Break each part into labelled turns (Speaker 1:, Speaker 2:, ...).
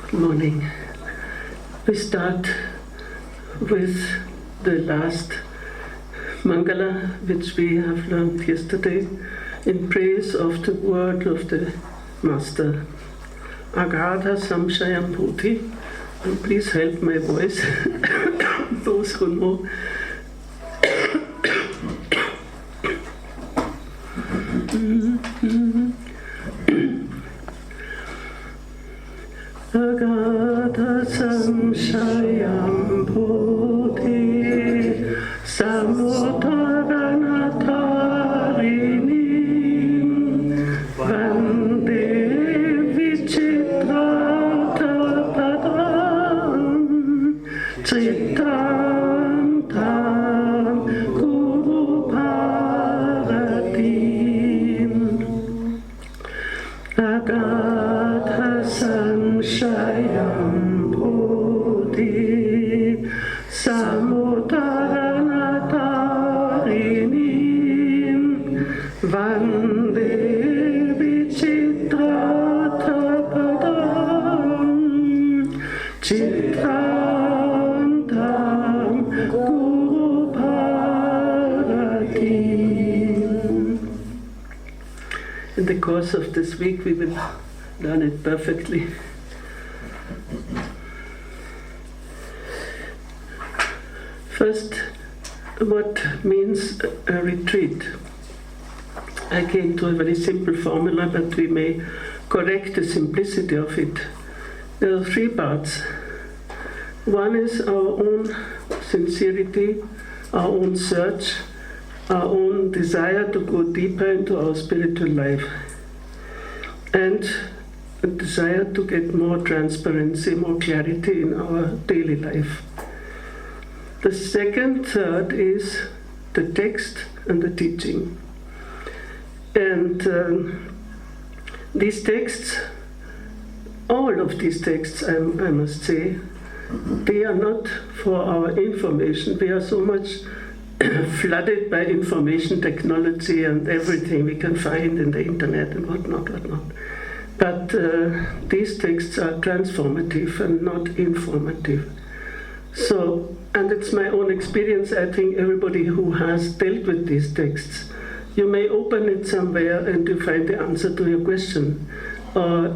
Speaker 1: Good morning. We start with the last Mangala, which we have learned yesterday, in praise of the word of the Master. Agadha samshayam bhuti. And please help my voice, those who know. Agadha samshayam bhuti samudaranatarini vande vichitratapadam chittantam guru bharatim. Agadha samshayam bhuti samudaranatarini vande vichitratapadam chittantam guru bharatim. In the course of this week we will learn it perfectly. First, what means a retreat? I came to a very simple formula, but we may correct the simplicity of it. There are three parts. One is our own sincerity, our own search, our own desire to go deeper into our spiritual life, and a desire to get more transparency, more clarity in our daily life. The second third is the text and the teaching. And these texts, all of these texts, I must say, they are not for our information. We are so much flooded by information technology and everything we can find in the internet and whatnot. But these texts are transformative and not informative. So, and it's my own experience, I think everybody who has dealt with these texts, you may open it somewhere and you find the answer to your question. Or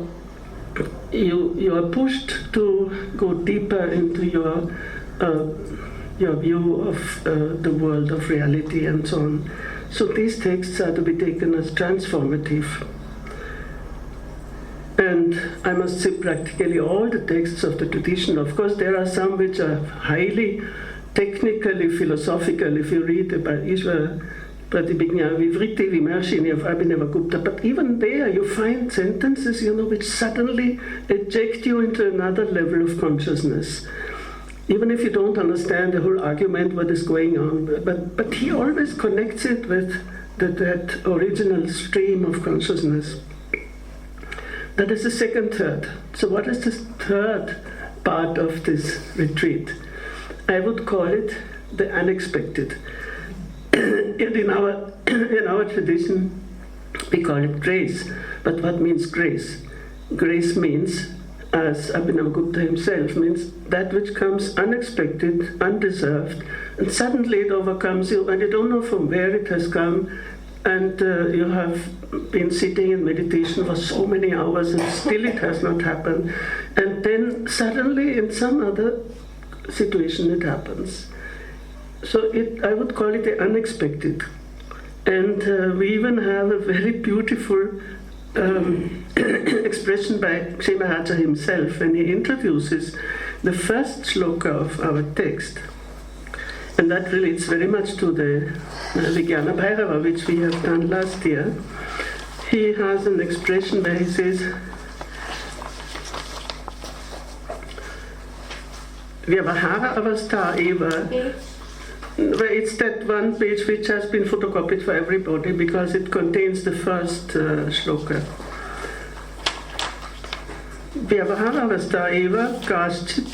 Speaker 1: you are pushed to go deeper into your view of the world of reality and so on. So these texts are to be taken as transformative. And I must say practically all the texts of the tradition, of course there are some which are highly technically philosophical. If you read about Ishvara Pratibhijñā Vivritti Vimarshini of Abhinavagupta, but even there you find sentences, which suddenly eject you into another level of consciousness. Even if you don't understand the whole argument, what is going on, but he always connects it with that original stream of consciousness. That is the second third. So what is the third part of this retreat? I would call it the unexpected. In our tradition, we call it grace. But what means grace? Grace means, as Abhinavagupta himself, means that which comes unexpected, undeserved, and suddenly it overcomes you, and you don't know from where it has come, and you have been sitting in meditation for so many hours and still it has not happened, and then suddenly in some other situation it happens. So I would call it the unexpected. And we even have a very beautiful expression by Maharaj himself when he introduces the first shloka of our text. And that relates very much to the Vijnana Bhairava, which we have done last year. He has an expression where he says, Vyavahara avastha eva. It's that one page which has been photocopied for everybody because it contains the first shloka. Vyavahara avastha eva kaschit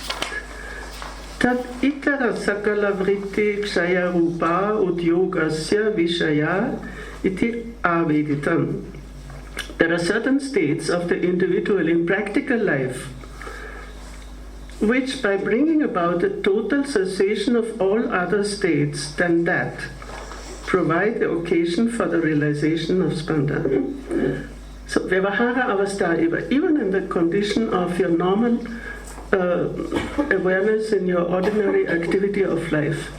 Speaker 1: tat itara sakala vritti kshaya rupa udyogasya vishaya iti aveditam. There are certain states of the individual in practical life which by bringing about a total cessation of all other states than that, provide the occasion for the realization of Spanda. So, Vyavahara Avastha Eva, even in the condition of your normal awareness in your ordinary activity of life.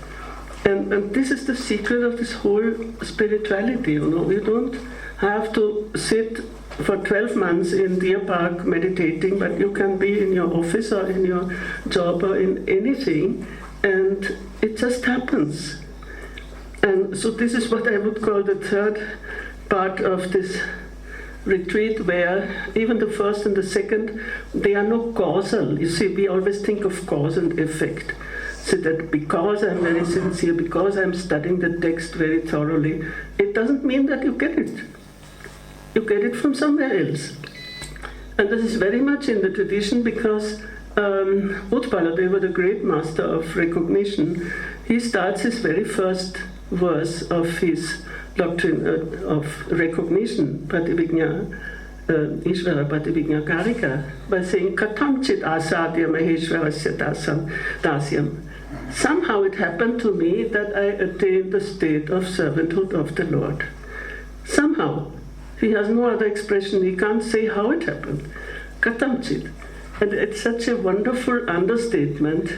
Speaker 1: And this is the secret of this whole spirituality, you know. You don't have to sit for 12 months in Deer Park meditating, but you can be in your office or in your job or in anything, and it just happens. And so this is what I would call the third part of this retreat, where even the first and the second, they are no causal. You see, we always think of cause and effect. So that because I'm very sincere, because I'm studying the text very thoroughly, it doesn't mean that you get it. You get it from somewhere else. And this is very much in the tradition because Utpaladeva, the great master of recognition, he starts his very first verse of his doctrine of recognition, Prativijñā, Ishvara Prativijñā Kārikā, by saying, Katam chit asadya maheshvarasya dasyam. Somehow it happened to me that I attained the state of servanthood of the Lord. Somehow. He has no other expression. He can't say how it happened. Katamchit. And it's such a wonderful understatement.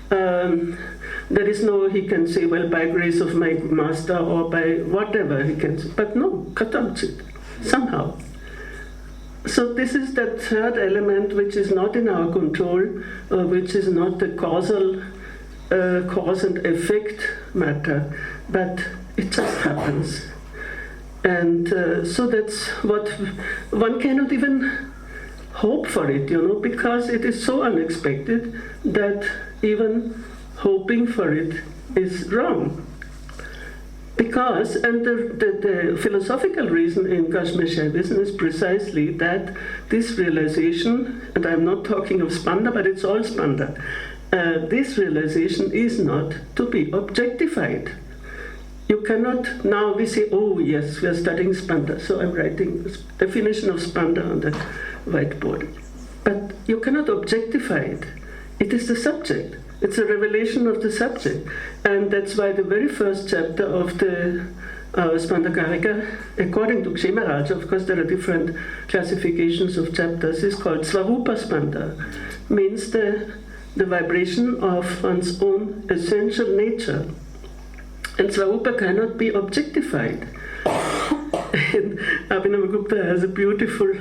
Speaker 1: There is no, he can say, well, by grace of my master or by whatever he can say. But no, katamchit. Somehow. So this is that third element which is not in our control, which is not the causal cause and effect matter, but it just happens. And so that's what one cannot even hope for it, you know, because it is so unexpected that even hoping for it is wrong. Because, and the philosophical reason in Yasyonmeṣanimeṣābhyāṁ is precisely that this realization, and I'm not talking of Spanda, but it's all Spanda, this realization is not to be objectified. You cannot, now we say, oh yes, we are studying Spanda, so I'm writing the definition of Spanda on the whiteboard. But you cannot objectify it. It is the subject. It's a revelation of the subject. And that's why the very first chapter of the Spanda Kārikā, according to Kshemarāja, of course there are different classifications of chapters, is called Svarupa Spanda, means the vibration of one's own essential nature. And Svarupa cannot be objectified. And Abhinavagupta has a beautiful,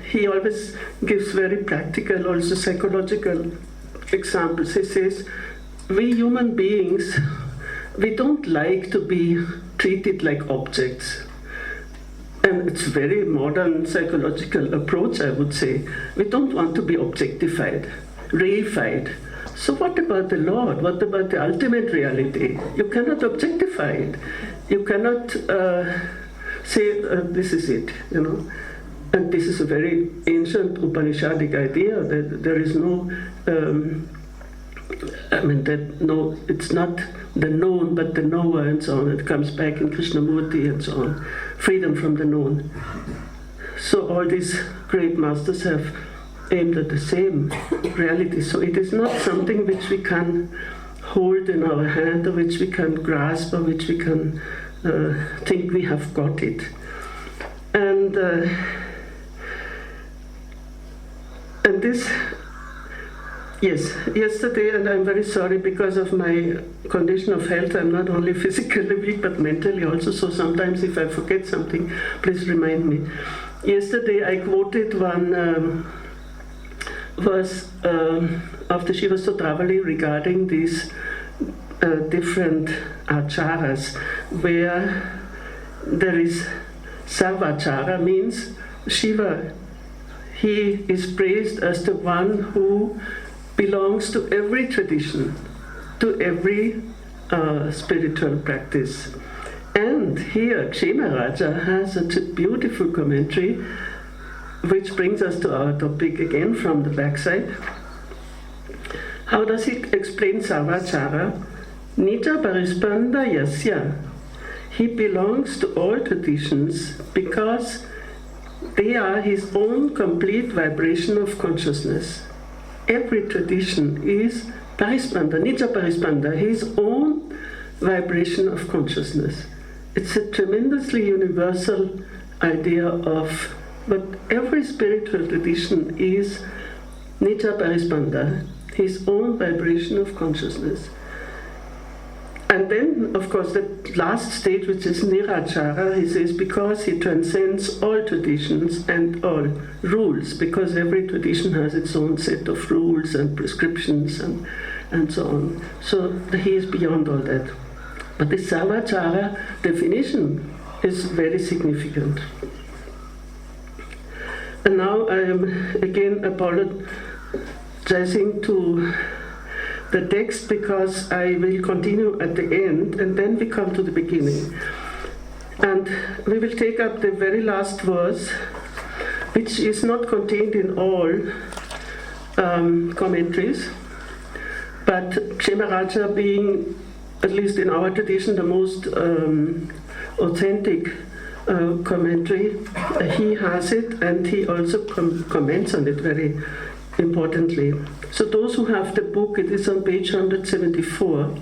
Speaker 1: he always gives very practical, also psychological examples. He says, we human beings, we don't like to be treated like objects. And it's a very modern psychological approach, I would say. We don't want to be objectified, reified. So what about the Lord? What about the ultimate reality? You cannot objectify it. You cannot say, this is it, you know. And this is a very ancient Upanishadic idea that there is no, it's not the known, but the knower and so on. It comes back in Krishnamurti and so on. Freedom from the known. So all these great masters have aimed at the same reality. So it is not something which we can hold in our hand, or which we can grasp, or which we can think we have got it. And this, yes, yesterday, and I'm very sorry because of my condition of health, I'm not only physically weak but mentally also, so sometimes if I forget something, please remind me. Yesterday I quoted one verse of the Shiva Sutravali regarding these different acharas, where there is Sarvachara, means Shiva. He is praised as the one who belongs to every tradition, to every spiritual practice. And here Kshemarāja has such a beautiful commentary, which brings us to our topic again from the backside. How does he explain Sarvachara? Nija Parispanda Yasya. He belongs to all traditions because they are his own complete vibration of consciousness. every tradition is Parispanda, Nija Parispanda, his own vibration of consciousness. It's a tremendously universal idea of what every spiritual tradition is, Nija Parispanda, his own vibration of consciousness. And then, of course, the last stage, which is Nirachara, he says, because he transcends all traditions and all rules, because every tradition has its own set of rules and prescriptions and so on. So he is beyond all that. But the Sarvachara definition is very significant. And now I am again apologizing to the text, because I will continue at the end and then we come to the beginning. And we will take up the very last verse, which is not contained in all commentaries, but Kshemaraja being, at least in our tradition, the most authentic commentary, he has it, and he also comments on it very importantly. So those who have the book, it is on page 174.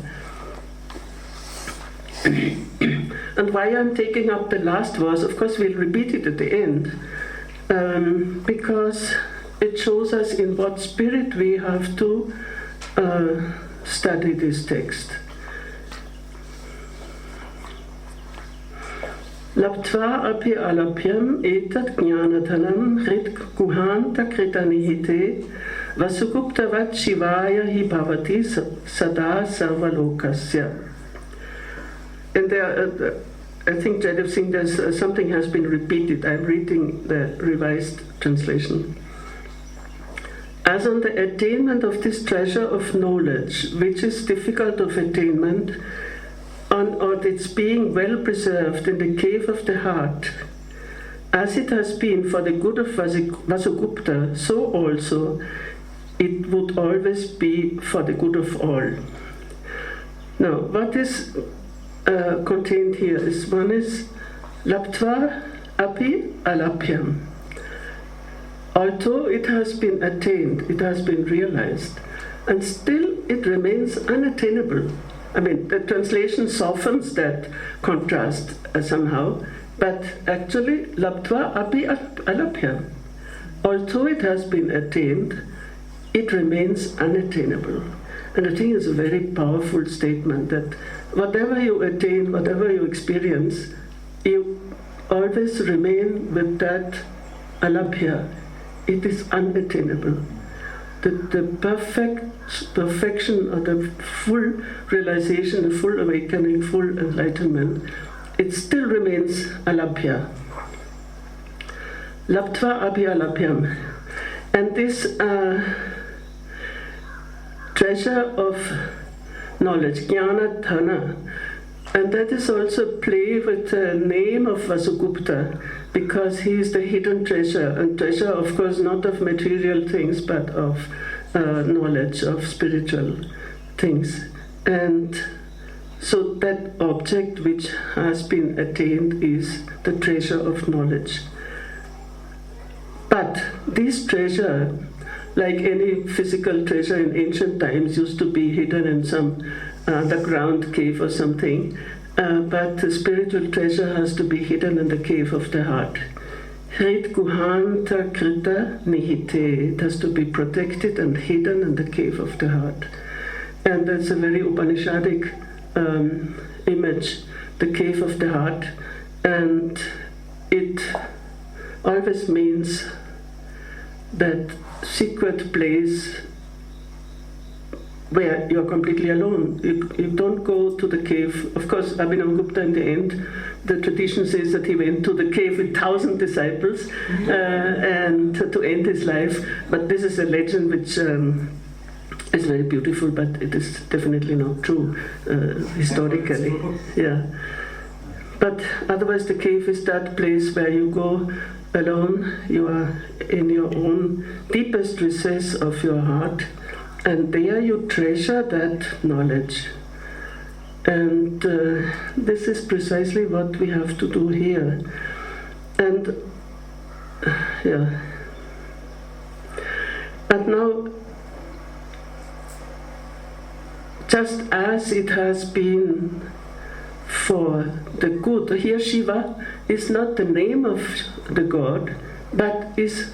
Speaker 1: And why I'm taking up the last verse, of course we'll repeat it at the end, because it shows us in what spirit we have to study this text. Laptva api alapyam etat jnanadhanam hrit guhanta kritanihite vasuguptavat shivaya hi bhavati sada sarvalokasya. And there, I think Jaydev Singh, there's something has been repeated. I'm reading the revised translation. As on the attainment of this treasure of knowledge, which is difficult of attainment, on its being well preserved in the cave of the heart, as it has been for the good of Vasugupta, so also it would always be for the good of all. Now, what is contained here is, one is Laptva api alapyam. Although it has been attained, it has been realized, and still it remains unattainable. I mean, the translation softens that contrast somehow, but actually, Laptva api alapyam. Although it has been attained, it remains unattainable. And I think it's a very powerful statement that whatever you attain, whatever you experience, you always remain with that alapya. It is unattainable. The perfection or the full realization, the full awakening, full enlightenment, it still remains alapya. Laptva api alapyam. And this treasure of knowledge, jnana dhana, and that is also play with the name of Vasugupta, because he is the hidden treasure, and treasure, of course, not of material things, but of knowledge, of spiritual things. And so that object which has been attained is the treasure of knowledge. But this treasure, like any physical treasure in ancient times, used to be hidden in some underground cave or something, but the spiritual treasure has to be hidden in the cave of the heart. Hrit guhanta krita nihite. It has to be protected and hidden in the cave of the heart. And that's a very Upanishadic image, the cave of the heart. And it always means that secret place where you're completely alone. You don't go to the cave. Of course, Abhinavagupta in the end, the tradition says that he went to the cave with 1,000 disciples and to end his life. But this is a legend which is very beautiful, but it is definitely not true historically. Yeah. But otherwise, the cave is that place where you go alone. You are in your own deepest recess of your heart, and there you treasure that knowledge. And this is precisely what we have to do here. And yeah. And now just as it has been for the good. Here Shiva is not the name of the god, but is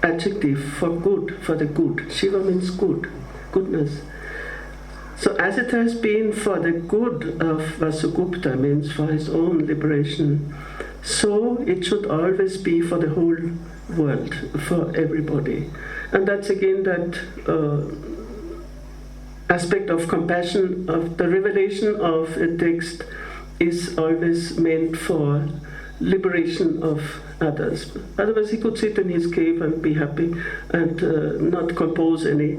Speaker 1: adjective for good, for the good. Shiva means good, goodness. So as it has been for the good of Vasugupta, means for his own liberation, so it should always be for the whole world, for everybody. And that's again that aspect of compassion, of the revelation of a text is always meant for liberation of others. Otherwise he could sit in his cave and be happy and not compose any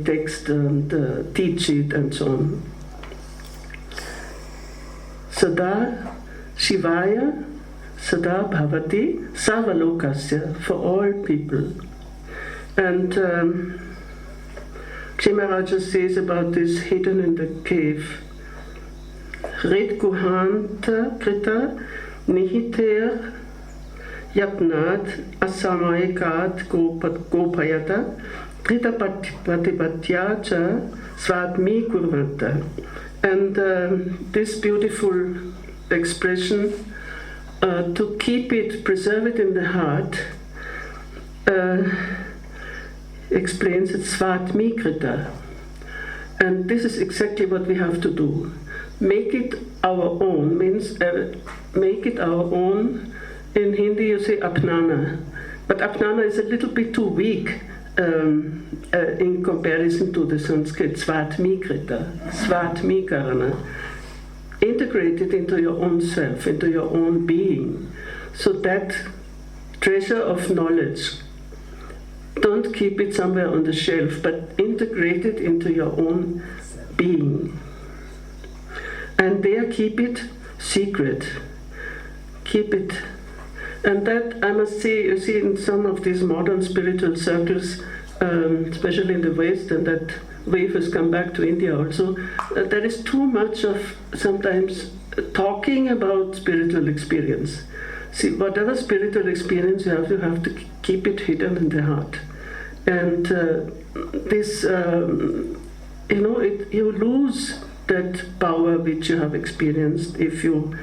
Speaker 1: text and teach it and so on. Sada Shivaya Sada Bhavati Sarvalokasya, for all people. And Kshemarāja says about this hidden in the cave, Red Guhanta Krita Nihiter Yapnat Asamaykat Gopayata Krita Patipatya Cha Svadmi Kurvanta. And this beautiful expression, to keep it, preserve it in the heart, explains it's Svadmikrita. And this is exactly what we have to do. Make it our own, means make it our own. In Hindi you say apnana, but apnana is a little bit too weak in comparison to the Sanskrit Svadmikrita, Svadmikarana. Integrate it into your own self, into your own being. So that treasure of knowledge, don't keep it somewhere on the shelf, but integrate it into your own being. And there keep it secret. Keep it. And that, I must say, you see in some of these modern spiritual circles, especially in the West, and that wave has come back to India also, there is too much of sometimes talking about spiritual experience. See, whatever spiritual experience you have to keep it hidden in the heart. And this, you lose that power which you have experienced if you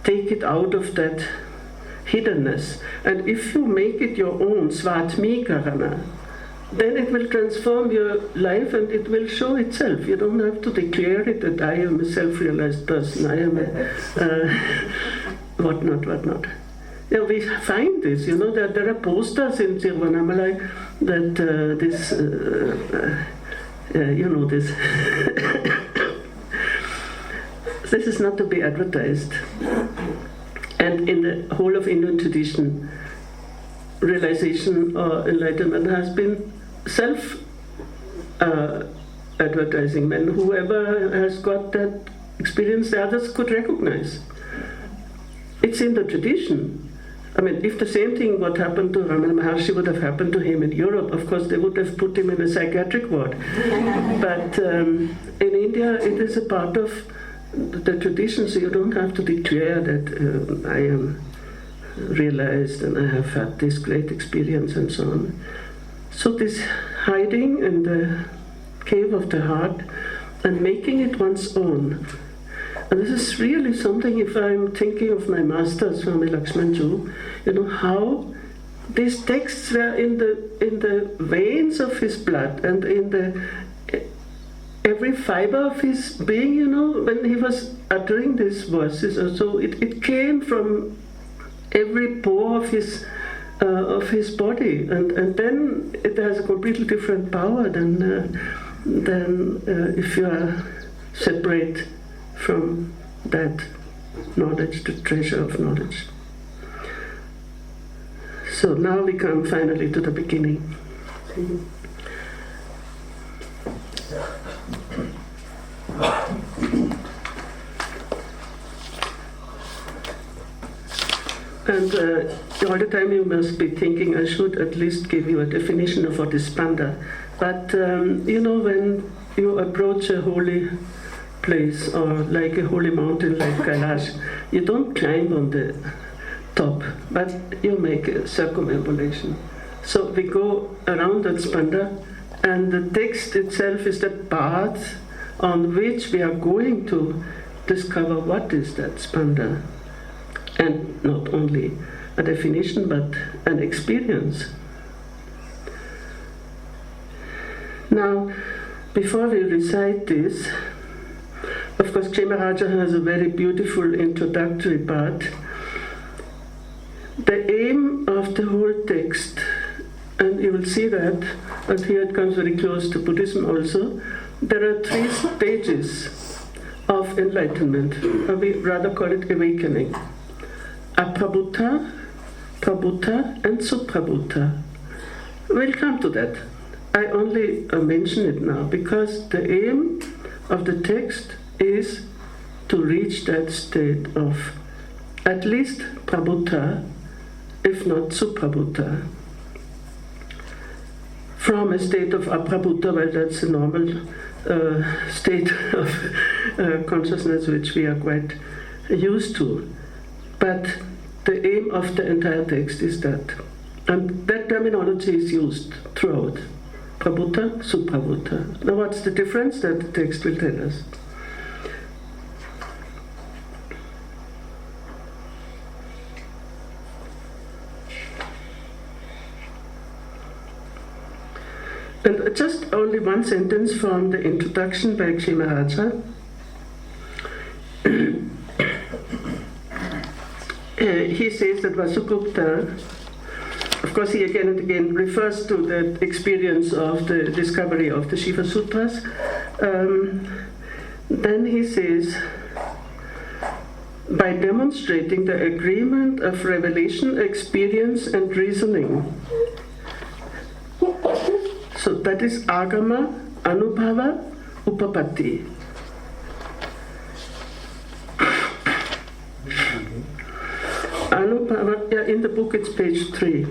Speaker 1: take it out of that hiddenness. And if you make it your own, Svadmikarana, then it will transform your life and it will show itself. You don't have to declare it that I am a self-realized person, I am a whatnot. Yeah, we find this, that there are posters in Tiruvannamalai that this. This is not to be advertised. And in the whole of Indian tradition, realization or enlightenment has been self-advertising. And whoever has got that experience, the others could recognize. It's in the tradition. I mean, if the same thing what happened to Ramana Maharshi would have happened to him in Europe, of course they would have put him in a psychiatric ward. But in India, it is a part of the tradition, so you don't have to declare that I am realized and I have had this great experience and so on. So this hiding in the cave of the heart and making it one's own. And this is really something, if I'm thinking of my master, Swami Lakshmanju, how these texts were in the veins of his blood and in the every fiber of his being, when he was uttering these verses. So it came from every pore of his body, and then it has a completely different power than if you are separate from that knowledge, the treasure of knowledge. So now we come finally to the beginning. And all the time you must be thinking, I should at least give you a definition of what is Spanda. But when you approach a holy place or like a holy mountain like Kailash, you don't climb on the top, but you make a circumambulation. So we go around that Spanda, and the text itself is the path on which we are going to discover what is that Spanda. And not only a definition, but an experience. Now, before we recite this, of course, Kshemaraja has a very beautiful introductory part. The aim of the whole text, and you will see that, and here it comes very close to Buddhism also, there are 3 stages of enlightenment, or we rather call it awakening. Aprabhuta, Prabhuta, and Suprabhuta. We'll come to that. I only mention it now because the aim of the text is to reach that state of at least Prabhuta, if not Suprabhuta. From a state of Aprabhuta, well, that's a normal state of consciousness which we are quite used to. But the aim of the entire text is that. And that terminology is used throughout. Prabhuta, Suprabhuta. Now what's the difference? That the text will tell us. And just only one sentence from the introduction by Kshemaraja. He says that Vasugupta, of course he again and again refers to the experience of the discovery of the Shiva Sutras. Then he says, by demonstrating the agreement of revelation, experience and reasoning. So that is Agama, Anubhava, Upapatti. Anubhava, yeah, in the book it's page 3.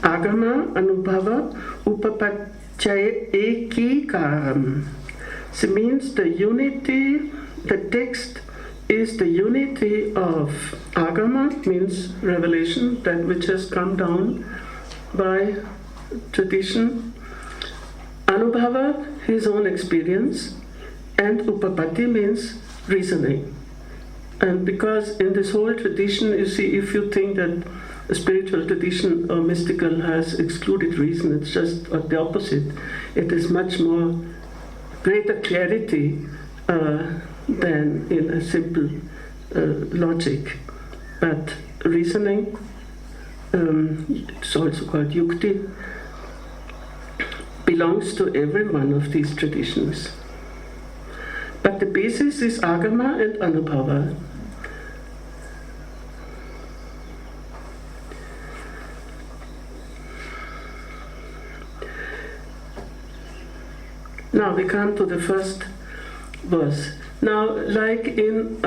Speaker 1: Agama, Anubhava, Upapatchaya Ekikaram. So it means the unity, the text is the unity of Agama, means revelation, that which has come down by tradition, Anubhava, his own experience, and Upapatti means reasoning. And because in this whole tradition, you see, if you think that a spiritual tradition or mystical has excluded reason, it's just the opposite. It is much more greater clarity than in a simple logic. But reasoning, it's also called yukti, belongs to every one of these traditions. But the basis is Agama and Anubhava. Now we come to the first verse. Now, like in...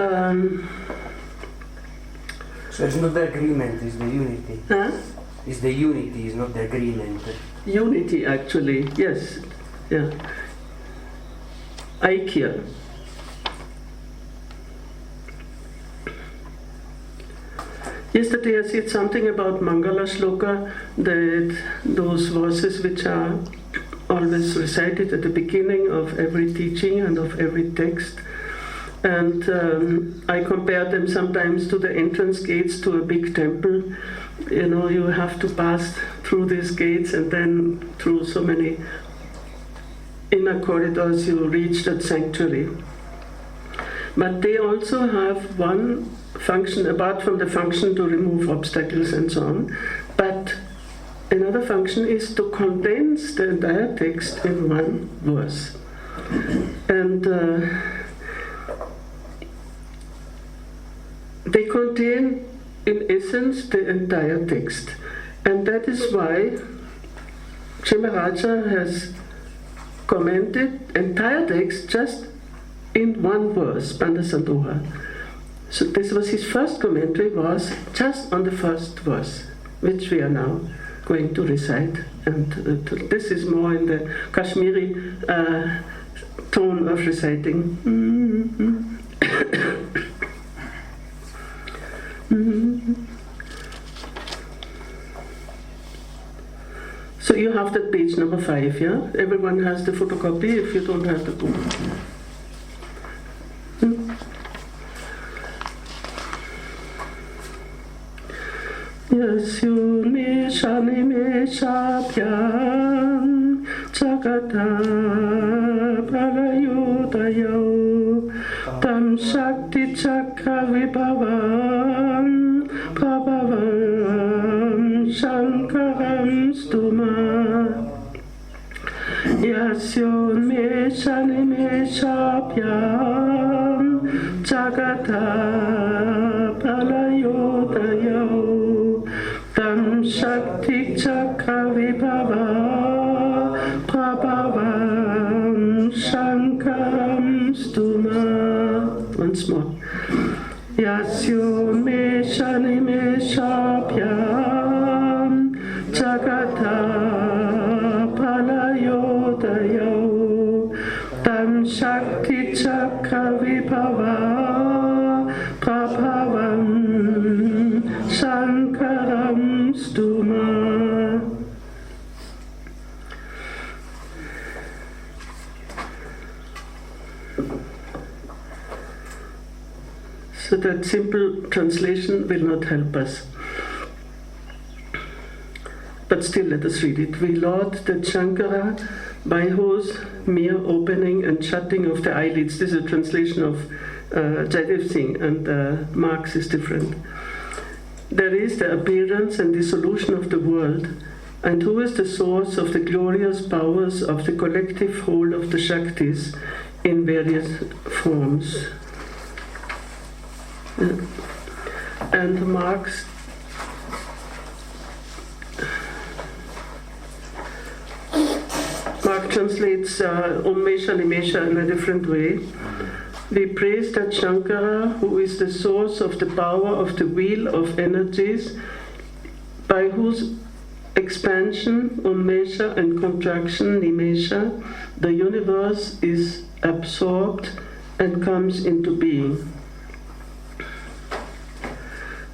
Speaker 2: So it's not the agreement, it's the unity.
Speaker 1: Huh?
Speaker 2: It's the unity, it's not the agreement.
Speaker 1: Unity, actually, yes. Yeah. Aikya. Yesterday I said something about Mangala Shloka, that those verses which are always recited at the beginning of every teaching and of every text. And I compare them sometimes to the entrance gates to a big temple. You know, you have to pass through these gates and then through so many inner corridors you reach that sanctuary. But they also have one function, apart from the function to remove obstacles and so on, but another function is to condense the entire text in one verse. And they contain, in essence, the entire text. And that is why Kshemaraja has commented entire text just in one verse, Spanda Sandoha. So this was his first commentary, was just on the first verse, which we are now going to recite. And this is more in the Kashmiri tone of reciting. So you have that page number 5, yeah? Everyone has the photocopy if you don't have the book. Yasyonmeṣanimeṣābhyāṁ jagataḥ pralayodayau tam śakticakravibhavaprabhavaṁ śaṅkaraṁ stumaḥ. Yasyonmeṣanimeṣābhyāṁ jagataḥ pralayodayau tam śakticakravibhavaprabhavaṁ śaṅkaraṁ stumaḥ. Once more. Yasyonmeṣanimeṣābhyāṁ jagataḥ pralayodayau tam śakticakravibhavaprabhavaṁ śaṅkaraṁ stumaḥ. So that simple translation will not help us. But still let us read it. We laud that Sankara, by whose mere opening and shutting of the eyelids, this is a translation of Jaidev Singh, and Marx is different. There is the appearance and dissolution of the world, and who is the source of the glorious powers of the collective whole of the Shaktis in various forms. And Marx translates Untitled in a different way. We praise that Sankara, who is the source of the power of the wheel of energies, by whose expansion, Unmeṣa, and contraction, Nimeṣa, the universe is absorbed and comes into being.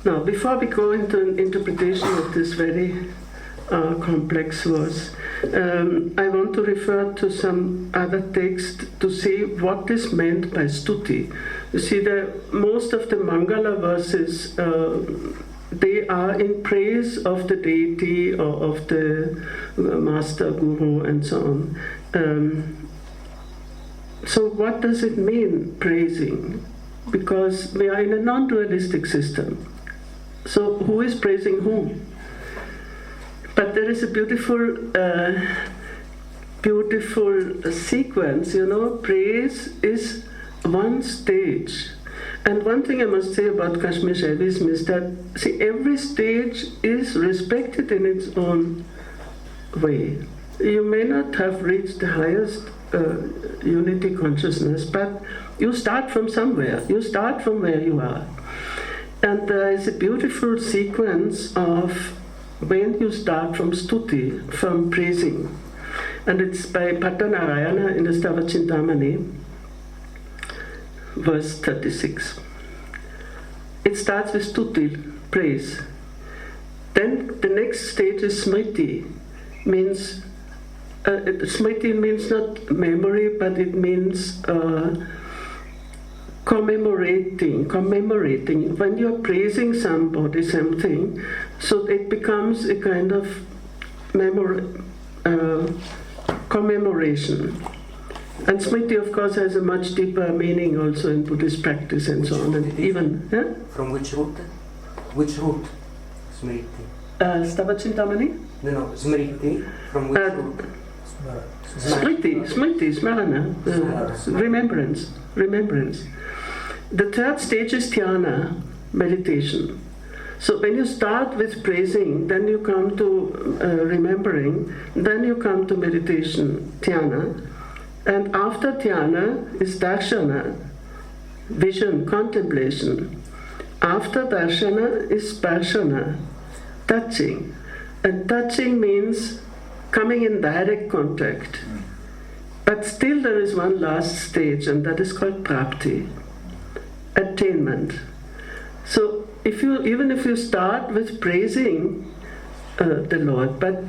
Speaker 1: Now, before we go into an interpretation of this very complex verse, I want to refer to some other text to see what is meant by stuti. You see, most of the Mangala verses, they are in praise of the deity or of the master, guru, and so on. So what does it mean, praising? Because we are in a non-dualistic system. So who is praising whom? But there is a beautiful sequence, you know. Praise is one stage. And one thing I must say about Kashmir Shaivism is that, see, every stage is respected in its own way. You may not have reached the highest unity consciousness, but you start from somewhere. You start from where you are. And there is a beautiful sequence of when you start from stuti, from praising. And it's by Pattanarayana in the Stavachintamani, verse 36. It starts with stuti, praise. Then the next stage is smriti. Smriti means not memory, but it means commemorating. When you're praising somebody, something, so it becomes a kind of commemoration. And smriti, of course, has a much deeper meaning also in Buddhist practice and so on. And even
Speaker 2: from which root? Which root? Smriti.
Speaker 1: Stavachintamani?
Speaker 2: No, smriti. From which root?
Speaker 1: Smriti, smarana, remembrance. The third stage is Tyanna, meditation. So when you start with praising, then you come to remembering, then you come to meditation, Tyanna. And after Tyanna is darshana, vision, contemplation. After darshana is sparshana, touching. And touching means coming in direct contact. But still there is one last stage, and that is called prapti, attainment. So even if you start with praising the Lord, but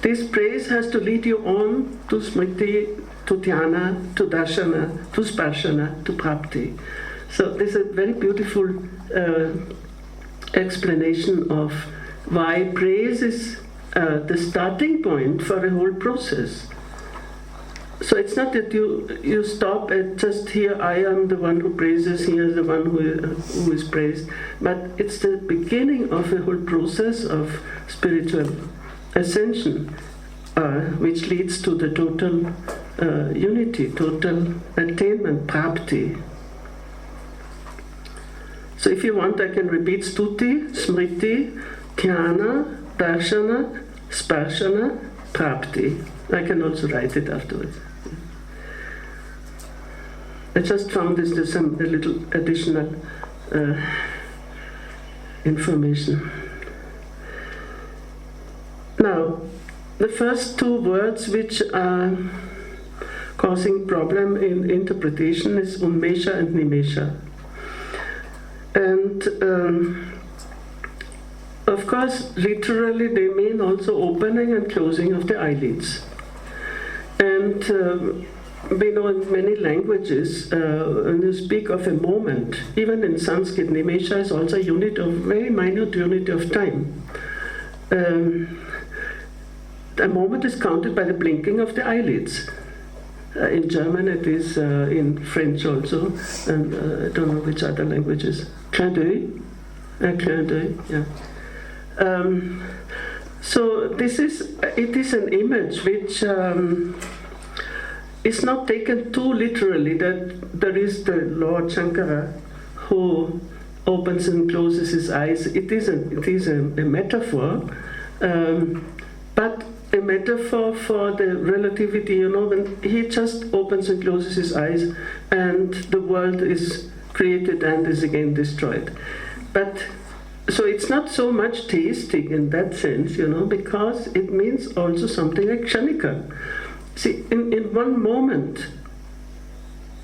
Speaker 1: this praise has to lead you on to smriti, to Tyanna, to darshana, to sparshana, to prapti. So this is a very beautiful explanation of why praise is the starting point for a whole process. So it's not that you stop at just here, I am the one who praises, here is the one who is praised, but it's the beginning of a whole process of spiritual ascension, which leads to the total unity, total attainment, prapti. So if you want, I can repeat stuti, smriti, Tyanna, darshana, sparshana, prapti. I can also write it afterwards. I just found there's a little additional information. Now, the first two words which are causing problem in interpretation is Unmeṣa and Nimeṣa. And of course, literally they mean also opening and closing of the eyelids. And we know in many languages, when you speak of a moment, even in Sanskrit, Nimeṣa is also a unit of, very minute unit of time. A moment is counted by the blinking of the eyelids. In German it is, in French also, and I don't know which other languages. Clin d'œil? Clin d'œil, yeah. So it is an image which is not taken too literally, that there is the Lord Sankara who opens and closes his eyes. It is a metaphor, but a metaphor for the relativity, when he just opens and closes his eyes and the world is created and is again destroyed. But so it's not so much tasting in that sense, because it means also something like kshanika. See, in one moment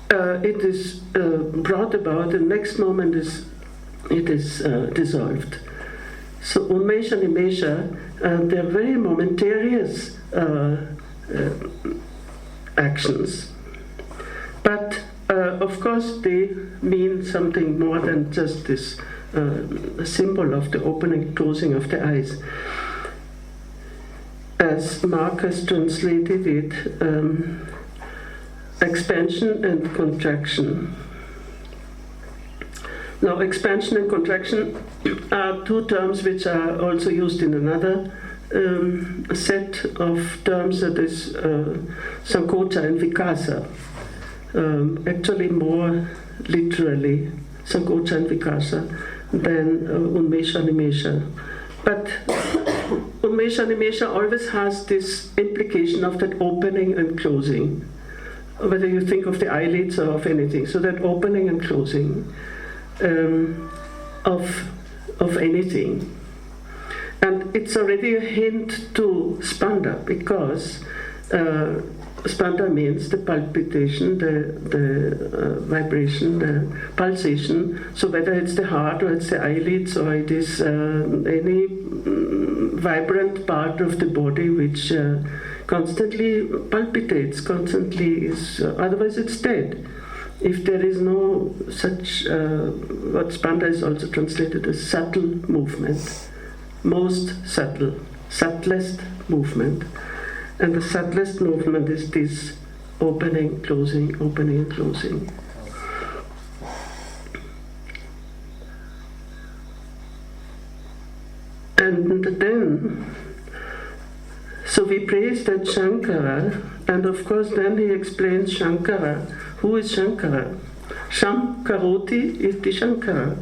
Speaker 1: it is brought about, the next moment it is dissolved. So Unmeṣanimeṣa, they're very momentarious actions, but of course they mean something more than just this symbol of the opening and closing of the eyes. As Mark has translated it, expansion and contraction. Now, expansion and contraction are two terms which are also used in another set of terms, that is Sankocha and Vikasa. Actually more literally Sankocha and Vikasa than Unmeṣanimeṣa. But Unmeṣanimeṣa always has this implication of that opening and closing, whether you think of the eyelids or of anything. So that opening and closing of anything. And it's already a hint to Spanda, because Spanda means the palpitation, the vibration, the pulsation. So whether it's the heart or it's the eyelids or it is any vibrant part of the body which constantly palpitates, constantly is, otherwise it's dead. If there is no such, what Spanda is also translated as subtle movement, most subtle, subtlest movement. And the subtlest movement is this opening, closing, opening and closing. And then, so we praise that Sankara, and of course then he explains Sankara. Who is Sankara? Sham karoti iti Sankara.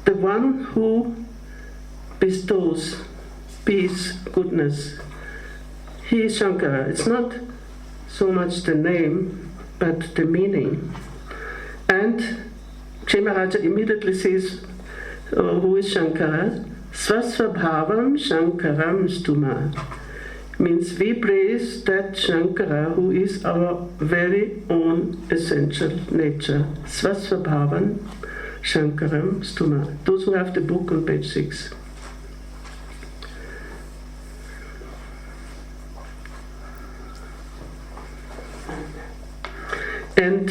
Speaker 1: The one who bestows peace, goodness. He is Sankara. It's not so much the name, but the meaning. And Maharaja immediately says, who is Sankara? Svasvabhavam śaṅkaraṁ stumaḥ. Means we praise that Sankara who is our very own essential nature. Svasvabhavam śaṅkaraṁ stumaḥ. Those who have the book on page 6. And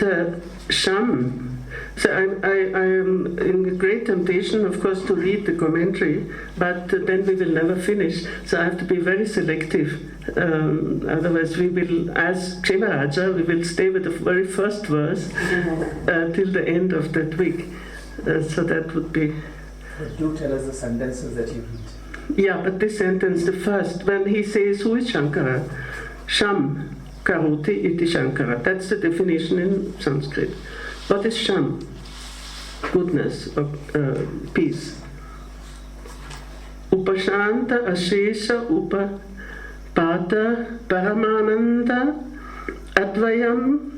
Speaker 1: Sham. So I am in great temptation, of course, to read the commentary, but then we will never finish. So I have to be very selective. Otherwise, we will, as Kshemaraja, we will stay with the very first verse till the end of that week. So that would be.
Speaker 3: But do tell us the sentences that you read.
Speaker 1: Yeah, but this sentence, the first, when he says, "Who is Shankara?" Sham karoti iti Shankara. That's the definition in Sanskrit. What is Sham? Goodness or peace. Upashanta ashesha upapata paramananda advayam.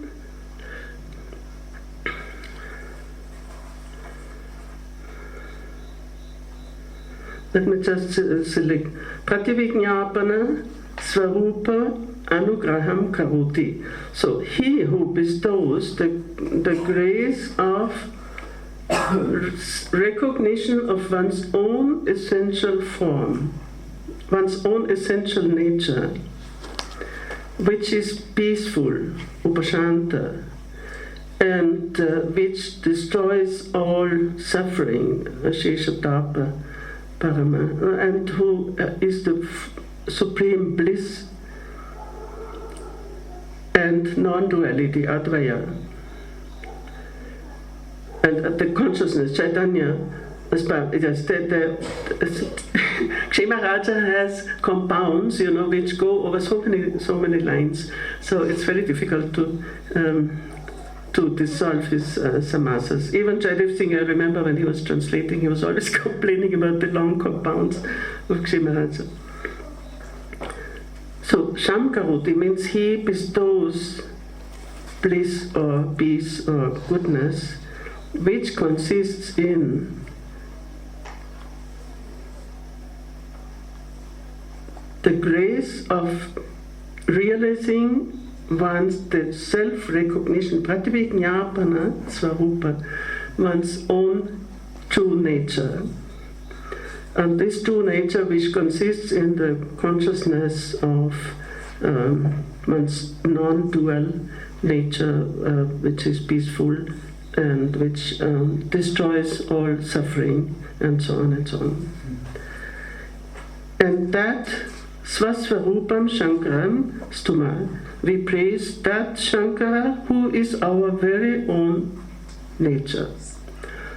Speaker 1: Let me just select. Prativijñāpana swarupa anugraham karoti. So he who bestows the grace of recognition of one's own essential form, one's own essential nature, which is peaceful, upashanta, and which destroys all suffering, asheshatapa parama, and who is the supreme bliss and non-duality, Advaya. And the consciousness, Chaitanya, Kshemaraja has compounds, which go over so many lines. So it's very difficult to dissolve his samasas. Even Jaidev Singh, I remember when he was translating, he was always complaining about the long compounds of Kshemaraja. So Shamkaroti means he bestows bliss or peace or goodness, which consists in the grace of realizing one's the self-recognition, prativijñāpana swarupa, one's own true nature. And this true nature, which consists in the consciousness of one's non-dual nature, which is peaceful and which destroys all suffering, and so on and so on. And that Svasvarupam Śaṅkaraṁ stumaḥ, we praise that Shankara who is our very own nature.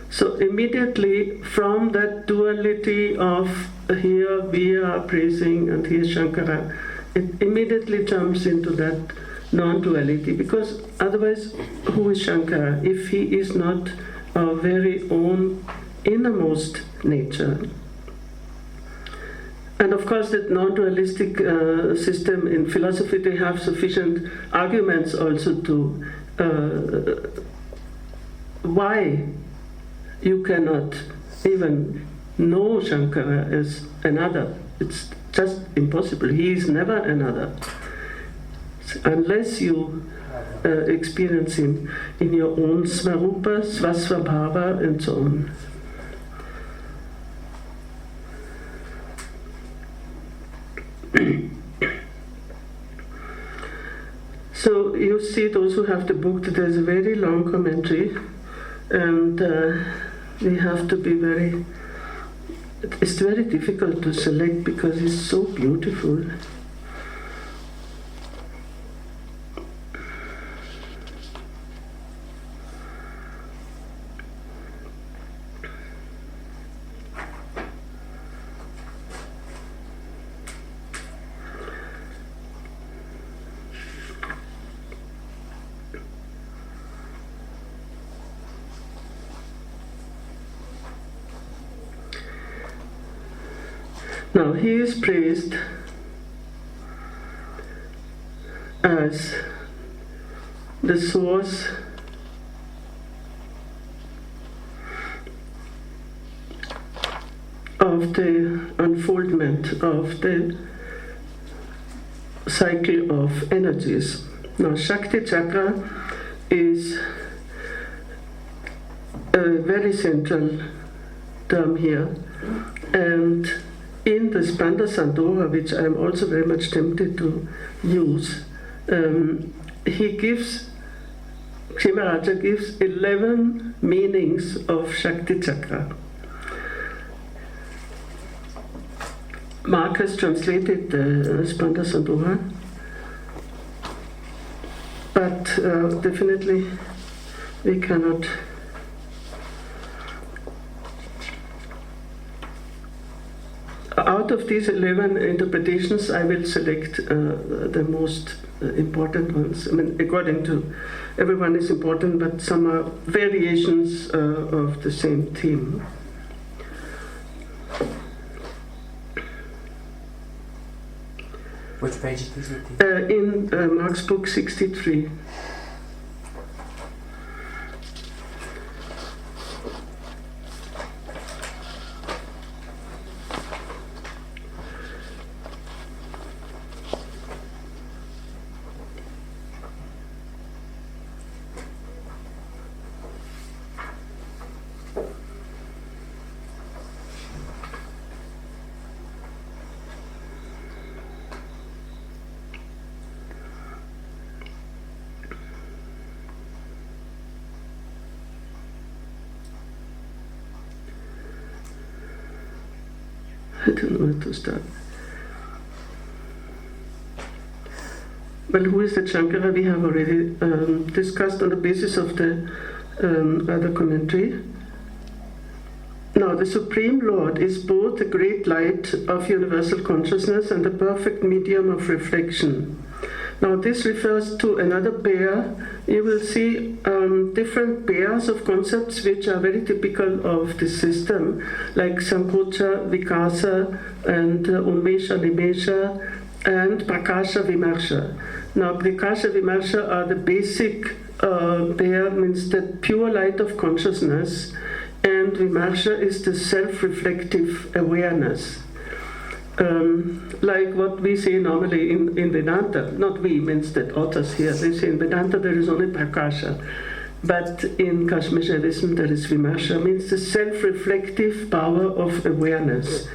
Speaker 1: So immediately from that duality of here we are praising and here Shankara, it immediately jumps into that non-duality, because otherwise who is Shankara if he is not our very own innermost nature? And of course that non-dualistic system in philosophy, they have sufficient arguments also to why you cannot even know Shankara as another. It's just impossible. He is never another. Unless you experience him in your own swarupa, svasvabhava, and so on. So you see, those who have the book, there's a very long commentary, and we have to be very, it's very difficult to select because it's so beautiful. Now he is praised as the source of the unfoldment of the cycle of energies. Now Shakti Chakra is a very central term here, and in the Spanda Sandora, which I am also very much tempted to use, he gives Maharaja gives 11 meanings of Shakti Chakra. Mark has translated the Spanda Sambhava, but definitely we cannot out of these 11 interpretations, I will select the most important ones. I mean, according to everyone is important, but some are variations of the same theme.
Speaker 2: Which page is it?
Speaker 1: In Mark's book 63. I don't know where to start. Well, who is the Sankara? We have already discussed on the basis of the other commentary. Now, the Supreme Lord is both the great light of universal consciousness and the perfect medium of reflection. Now, this refers to another pair. You will see different pairs of concepts which are very typical of this system, like Sankocha, Vikasa, and Unmeṣanimeṣa, and Prakasha, Vimarsha. Now, Prakasha, Vimarsha are the basic pair, means the pure light of consciousness, and Vimarsha is the self-reflective awareness. Like what we say normally in Vedanta, not we, means that authors here, they say in Vedanta there is only Prakasha, but in Kashmir-Shaivism there is Vimarsha, means the self-reflective power of awareness.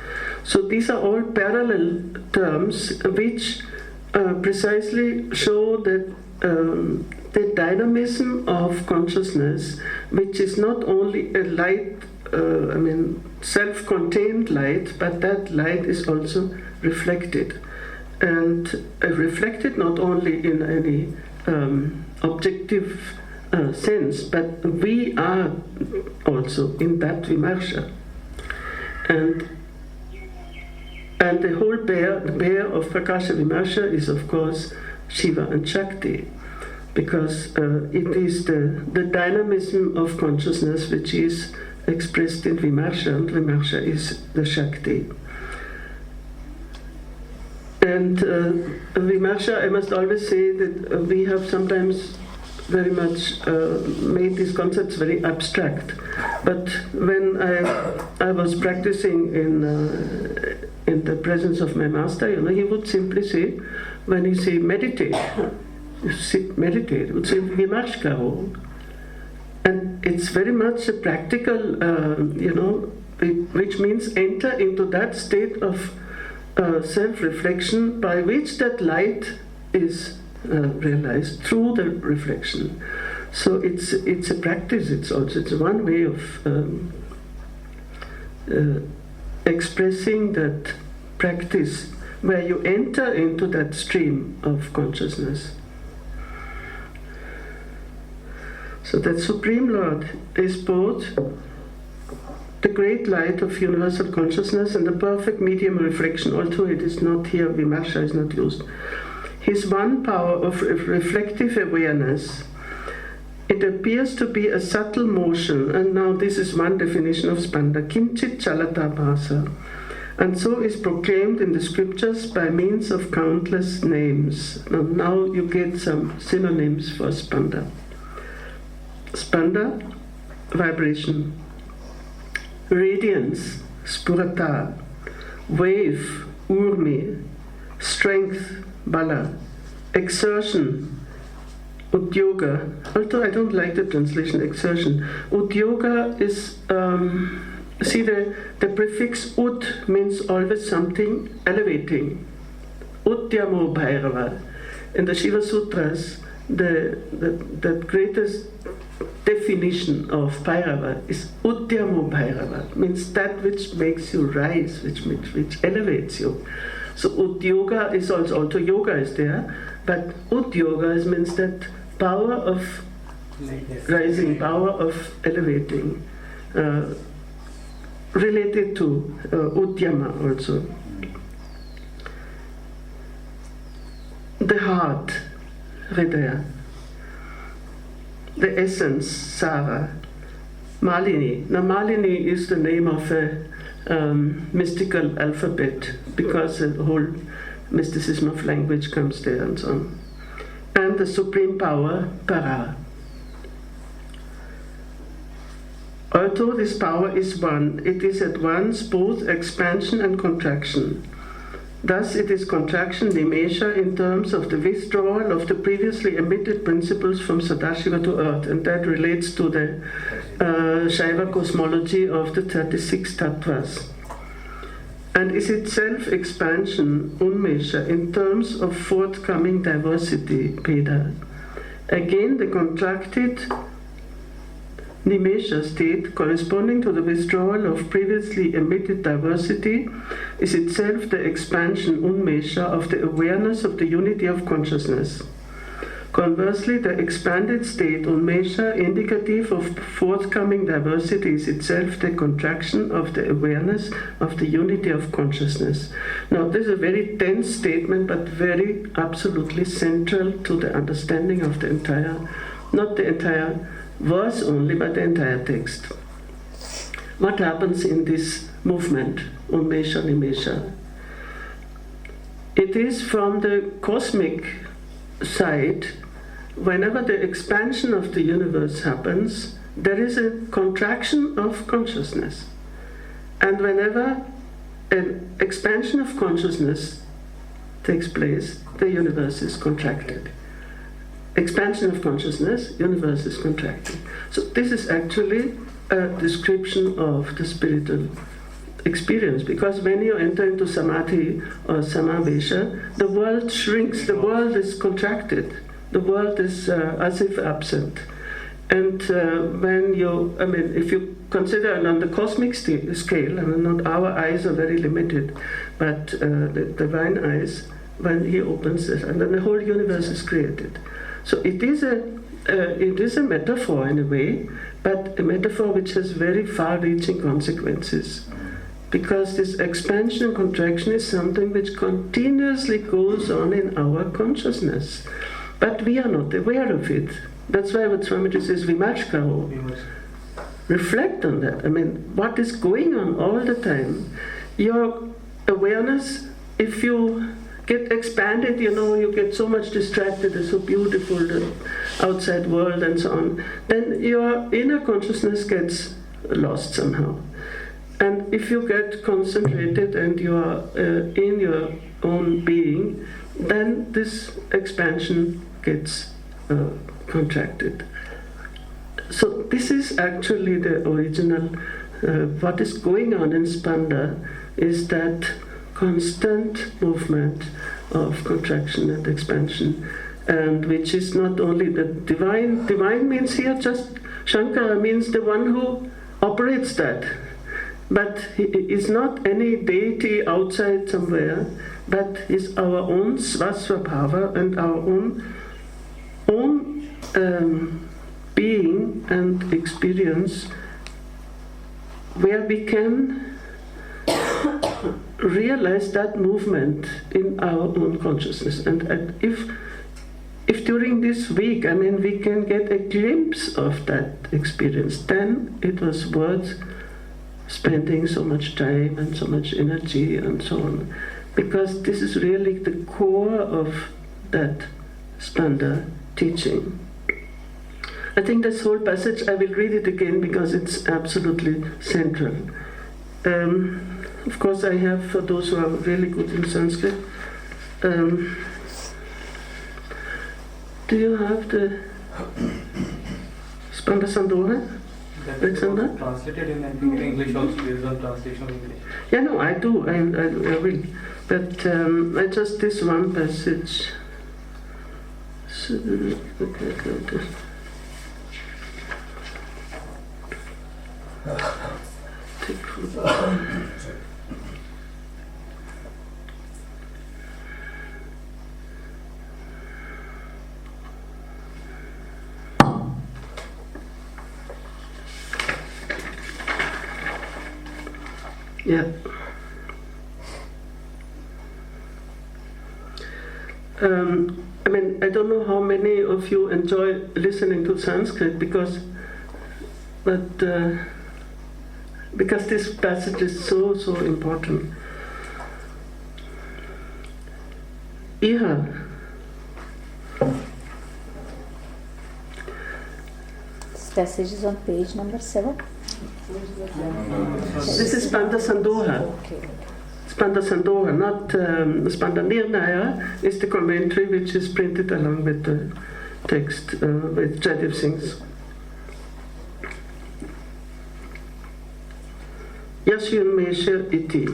Speaker 1: So these are all parallel terms which precisely show that the dynamism of consciousness, which is not only a light, self-contained light, but that light is also reflected. And reflected not only in any objective sense, but we are also in that Vimarsha. And the whole pair, the pair of Prakasha Vimarsha is of course Shiva and Shakti, because it is the dynamism of consciousness which is expressed in Vimarsha, and Vimarsha is the Shakti. And Vimarsha, I must always say that we have sometimes very much made these concepts very abstract. But when I was practicing in the presence of my master, he would simply say, when he say meditate, meditate, he would say Vimarsh karo. And it's very much a practical, which means enter into that state of self-reflection by which that light is realized through the reflection. So it's a practice. It's one way of expressing that practice where you enter into that stream of consciousness. So that Supreme Lord is both the great light of universal consciousness and the perfect medium of reflection, although it is not here, Vimarsha is not used. His one power of reflective awareness, it appears to be a subtle motion, and now this is one definition of Spanda, kinchit chalata bhasa, and so is proclaimed in the scriptures by means of countless names. Now you get some synonyms for Spanda. Spanda, vibration. Radiance, spurata. Wave, urmi. Strength, bala. Exertion, udyoga. Although I don't like the translation exertion. Udyoga is, see the prefix ud means always something elevating. Udyamo Bhairava. In the Shiva Sutras, the greatest definition of Bhairava is Udyamo Bhairava, means that which makes you rise, which elevates you. So Udyoga is also yoga is there, but Udyoga means that power of rising, power of elevating, related to Udyama also. The heart, Hridaya. The essence, Sara. Malini. Now Malini is the name of a mystical alphabet, because the whole mysticism of language comes there and so on. And the supreme power, Para. Although this power is one, it is at once both expansion and contraction. Thus it is contraction, nimesha, in terms of the withdrawal of the previously emitted principles from Sadashiva to earth, and that relates to the Shaiva cosmology of the 36 tattvas. And is itself expansion, unmesha, in terms of forthcoming diversity, Veda. Again, the contracted nimesha state, corresponding to the withdrawal of previously emitted diversity, is itself the expansion, unmesha, of the awareness of the unity of consciousness. Conversely, the expanded state, unmesha, indicative of forthcoming diversity, is itself the contraction of the awareness of the unity of consciousness. Now, this is a very dense statement, but very absolutely central to the understanding of the entire, not the entire verse only, but the entire text. What happens in this movement, Unmeṣanimeṣa? It is from the cosmic side, whenever the expansion of the universe happens, there is a contraction of consciousness. And whenever an expansion of consciousness takes place, the universe is contracted. Expansion of consciousness, universe is contracted. So this is actually a description of the spiritual experience, because when you enter into samadhi or samavesha, the world shrinks, the world is contracted, the world is as if absent. And when you, if you consider it on the cosmic scale, not our eyes are very limited, but the divine eyes, when he opens it, and then the whole universe is created. So it is a metaphor in a way, but a metaphor which has very far-reaching consequences. Because this expansion and contraction is something which continuously goes on in our consciousness. But we are not aware of it. That's why what Swamiji says, Vimashkaro. Reflect on that. What is going on all the time? Your awareness, if you get expanded, you get so much distracted, it's so beautiful, the outside world and so on, then your inner consciousness gets lost somehow. And if you get concentrated and you are in your own being, then this expansion gets contracted. So this is actually the original, what is going on in Spanda is that constant movement of contraction and expansion, and which is not only the divine. Divine means here just Sankara means the one who operates that, but he is not any deity outside somewhere, but is our own svasvabhava and our own being and experience, where we can realize that movement in our own consciousness. And if during this week, we can get a glimpse of that experience, then it was worth spending so much time and so much energy and so on, because this is really the core of that Spanda teaching. I think this whole passage, I will read it again because it's absolutely central. Of course, I have, for those who are really good in Sanskrit, do you have the Spanda Sandora?
Speaker 3: That is translated in English also, based on translation of English.
Speaker 1: Yeah, no, I do, I will. But I just, this one passage, Yeah. I mean, I don't know how many of you enjoy listening to Sanskrit because this passage is so important. Iha.
Speaker 4: This passage is on page number 7.
Speaker 1: This is Spanda Sandoha.
Speaker 4: Okay.
Speaker 1: Spanda Sandoha, not Spanda Nirnaya, is the commentary which is printed along with the text, with Jaidev Singh's. Yasyonmeṣa iti.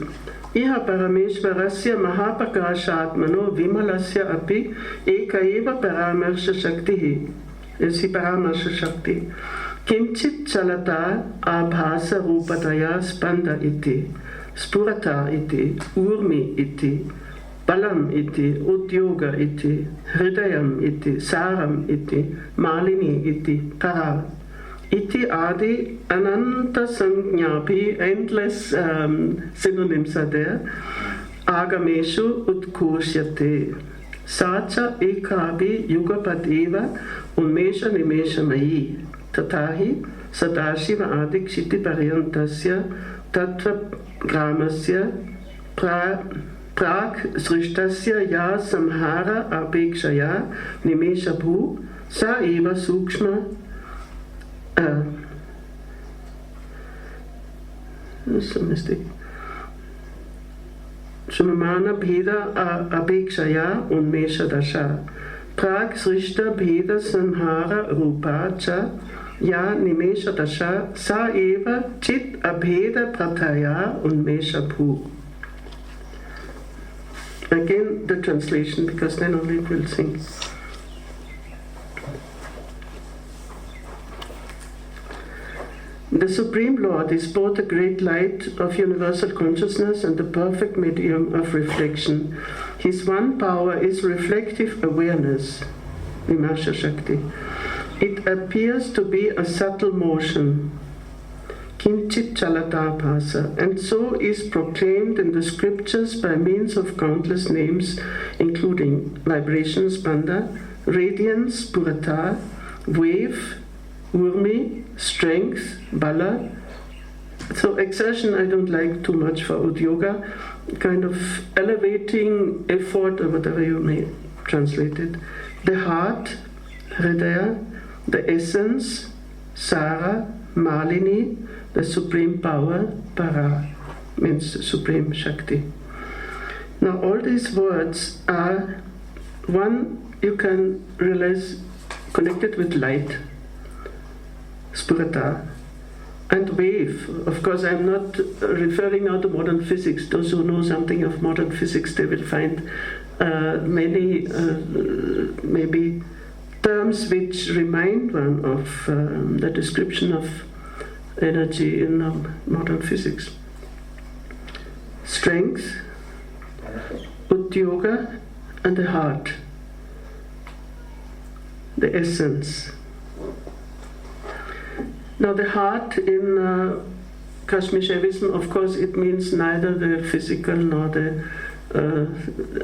Speaker 1: Iha parameshvarasya mahapakashatmano vimalasya api eka eva paramersha shaktihi. Esi paramersha shakti. Kinchit chalata abhasa rupataya spanda iti. Spurata iti, urmi iti, balam iti, udyoga iti, hridayam iti, saram iti, malini iti, para. Iti adi ananta sanjñāpi, endless synonyms are there. Agameshu utkursyate. Sacha ekabi yugapadeva unmeṣanimeṣamayi. Tatahi sadashiva adikshiti paryantasya tattva gramasya prag srishtasya ya samhara apekshaya nimeshabhu sa eva sukshma Shumamana bheda apekshaya unmeshadasha prag srishta bheda samhara rupa cha ya nimeshadasha sa eva chit abheda prataya unmeshabhu. Again the translation, because then only it will sing. The Supreme Lord is both the great light of universal consciousness and the perfect medium of reflection. His one power is reflective awareness, Vimarsha Shakti. It appears to be a subtle motion, Kinchit Chalatapasa, and so is proclaimed in the scriptures by means of countless names, including vibration, Spanda, radiance, Purata, wave, Urmi, strength, Bala. So exertion I don't like too much for Udyoga, kind of elevating effort, or whatever you may translate it. The heart, Hridaya, the essence, Sara, Malini, the supreme power, Para, means supreme Shakti. Now all these words are, one you can realize connected with light, Spurata, and wave. Of course, I'm not referring now to modern physics. Those who know something of modern physics, they will find many maybe terms which remind one of the description of energy in modern physics. Strength, Udyoga, and the heart, the essence. Now the heart in Kashmir Shaivism, of course, it means neither the physical nor the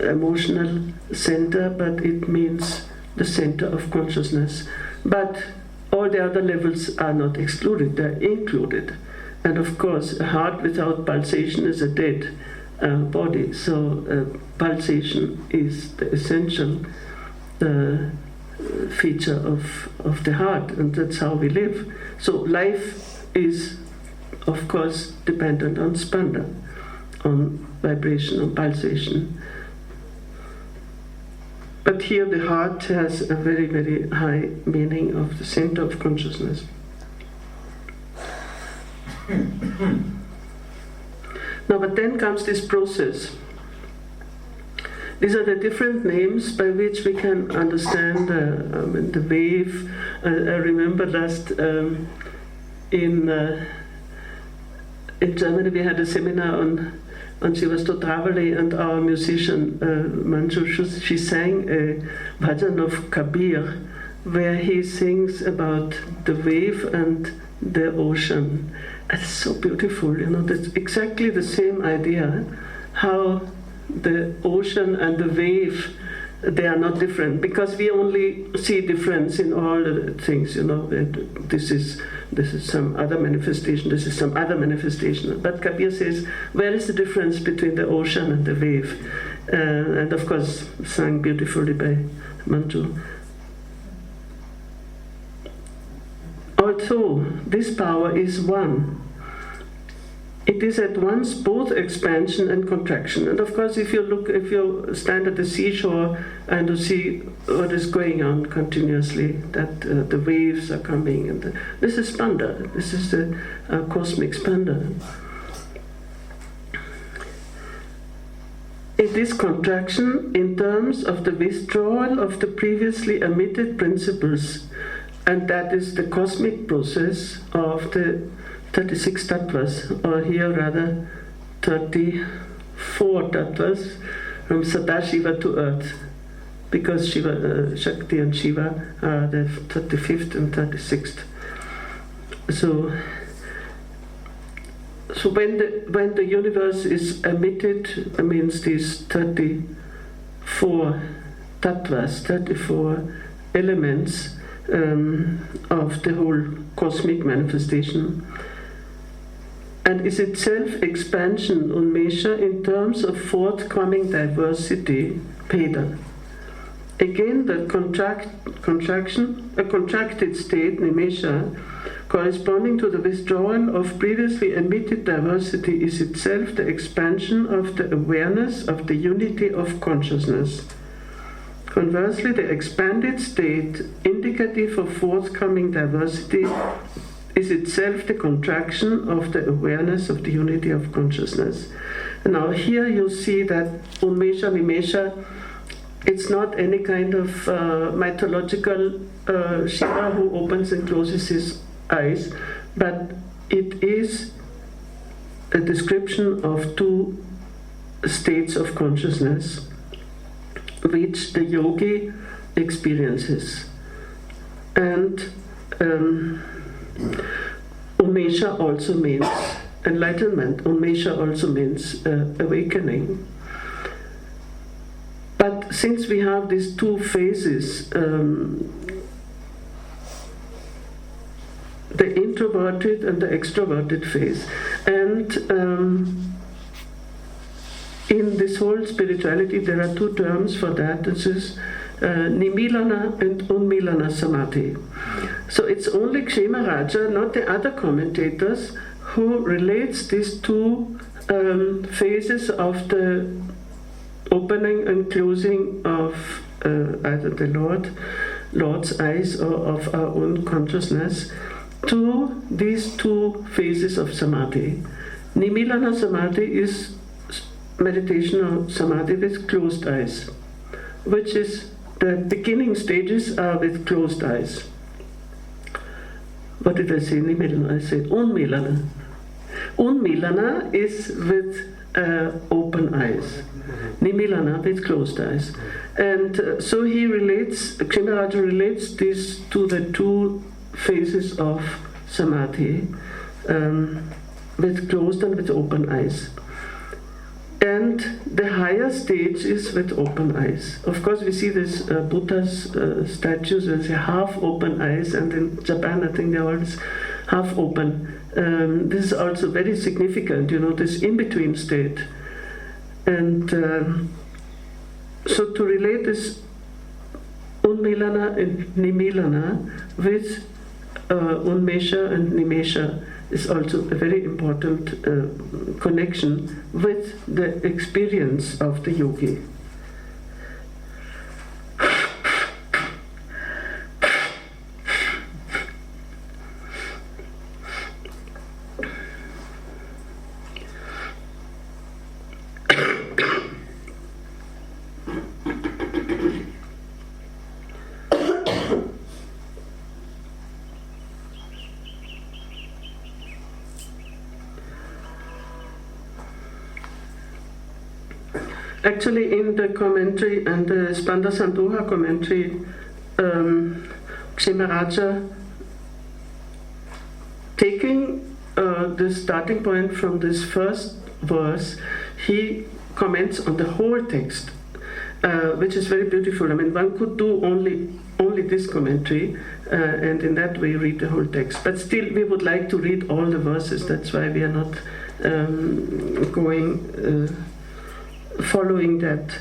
Speaker 1: emotional center, but it means the center of consciousness. But all the other levels are not excluded, they're included. And of course, a heart without pulsation is a dead body. So pulsation is the essential feature of the heart, and that's how we live. So life is, of course, dependent on Spanda, on vibration, on pulsation. But here the heart has a very, very high meaning of the center of consciousness. Now, but then comes this process. these are the different names by which we can understand the wave. I remember last in Germany we had a seminar on Shiva Stotravali, and our musician Manju, she sang a bhajan of Kabir, where he sings about the wave and the ocean. It's so beautiful, that's exactly the same idea, how the ocean and the wave, they are not different, because we only see difference in all the things, this is some other manifestation, this is some other manifestation. But Kabir says, where is the difference between the ocean and the wave? And of course, sung beautifully by Manju. Although this power is one, it is at once both expansion and contraction. And of course, if you stand at the seashore and you see what is going on continuously, that the waves are coming, and this is Spanda. This is the cosmic Spanda. It is contraction in terms of the withdrawal of the previously emitted principles, and that is the cosmic process of the 36 tattvas, or here rather 34 tattvas, from Sadashiva to Earth, because Shiva, Shakti and Shiva are the 35th and 36th. So when the universe is emitted, means these 34 tattvas, 34 elements of the whole cosmic manifestation, and is itself expansion, unmesha, in terms of forthcoming diversity, peda. Again, the contraction, a contracted state, nimesha, corresponding to the withdrawal of previously emitted diversity, is itself the expansion of the awareness of the unity of consciousness. Conversely, the expanded state, indicative of forthcoming diversity, is itself the contraction of the awareness of the unity of consciousness. And now here you see that Unmeṣanimeṣa, it's not any kind of mythological Shiva who opens and closes his eyes, but it is a description of two states of consciousness which the yogi experiences. And Unmesha also means enlightenment. Unmesha also means awakening. But since we have these two phases, the introverted and the extroverted phase, and in this whole spirituality there are two terms for that. This is Nimilana and Unmilana Samadhi. So it's only Kshemaraja, not the other commentators, who relates these two phases of the opening and closing of either the Lord's eyes or of our own consciousness to these two phases of Samadhi. Nimilana Samadhi is meditation or Samadhi with closed eyes, which is the beginning stages are with closed eyes. What did I say? Nimilana. I said Unmilana. Unmilana is with open eyes. Nimilana with closed eyes. And so he relates, Kshemaraja relates this to the two phases of Samadhi, with closed and with open eyes. And the higher stage is with open eyes. Of course, we see this Buddha's statues with half open eyes, and in Japan, I think they're always half open. This is also very significant, this in-between state. And so to relate this Unmilana and Nimilana with Unmesha and Nimesha is also a very important connection with the experience of the yogi. Actually, in the commentary and the Spanda Sandoha commentary, Kshemarāja, taking the starting point from this first verse, he comments on the whole text, which is very beautiful. I mean, one could do only this commentary, and in that way read the whole text. But still, we would like to read all the verses. That's why we are not following that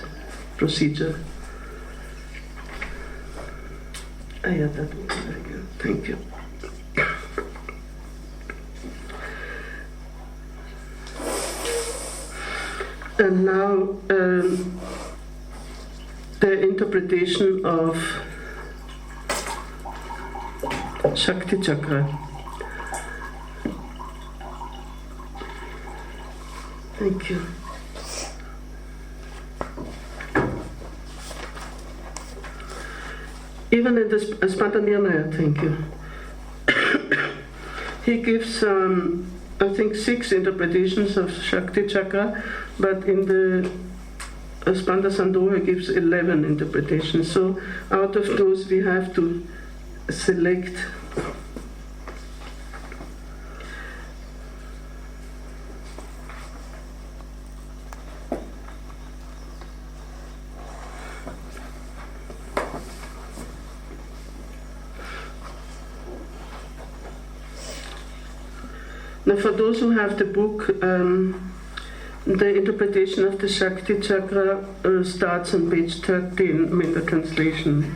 Speaker 1: procedure. Yeah, that was very good. Thank you. And now the interpretation of Shakti Chakra. Thank you. Even in the Spanda Nirnaya, thank you. He gives, I think, 6 interpretations of Shakti Chakra, but in the Spanda Sandoha he gives 11 interpretations. So out of those we have to select Now, for those who have the book, the interpretation of the Shakti Chakra starts on page 13, I mean the translation.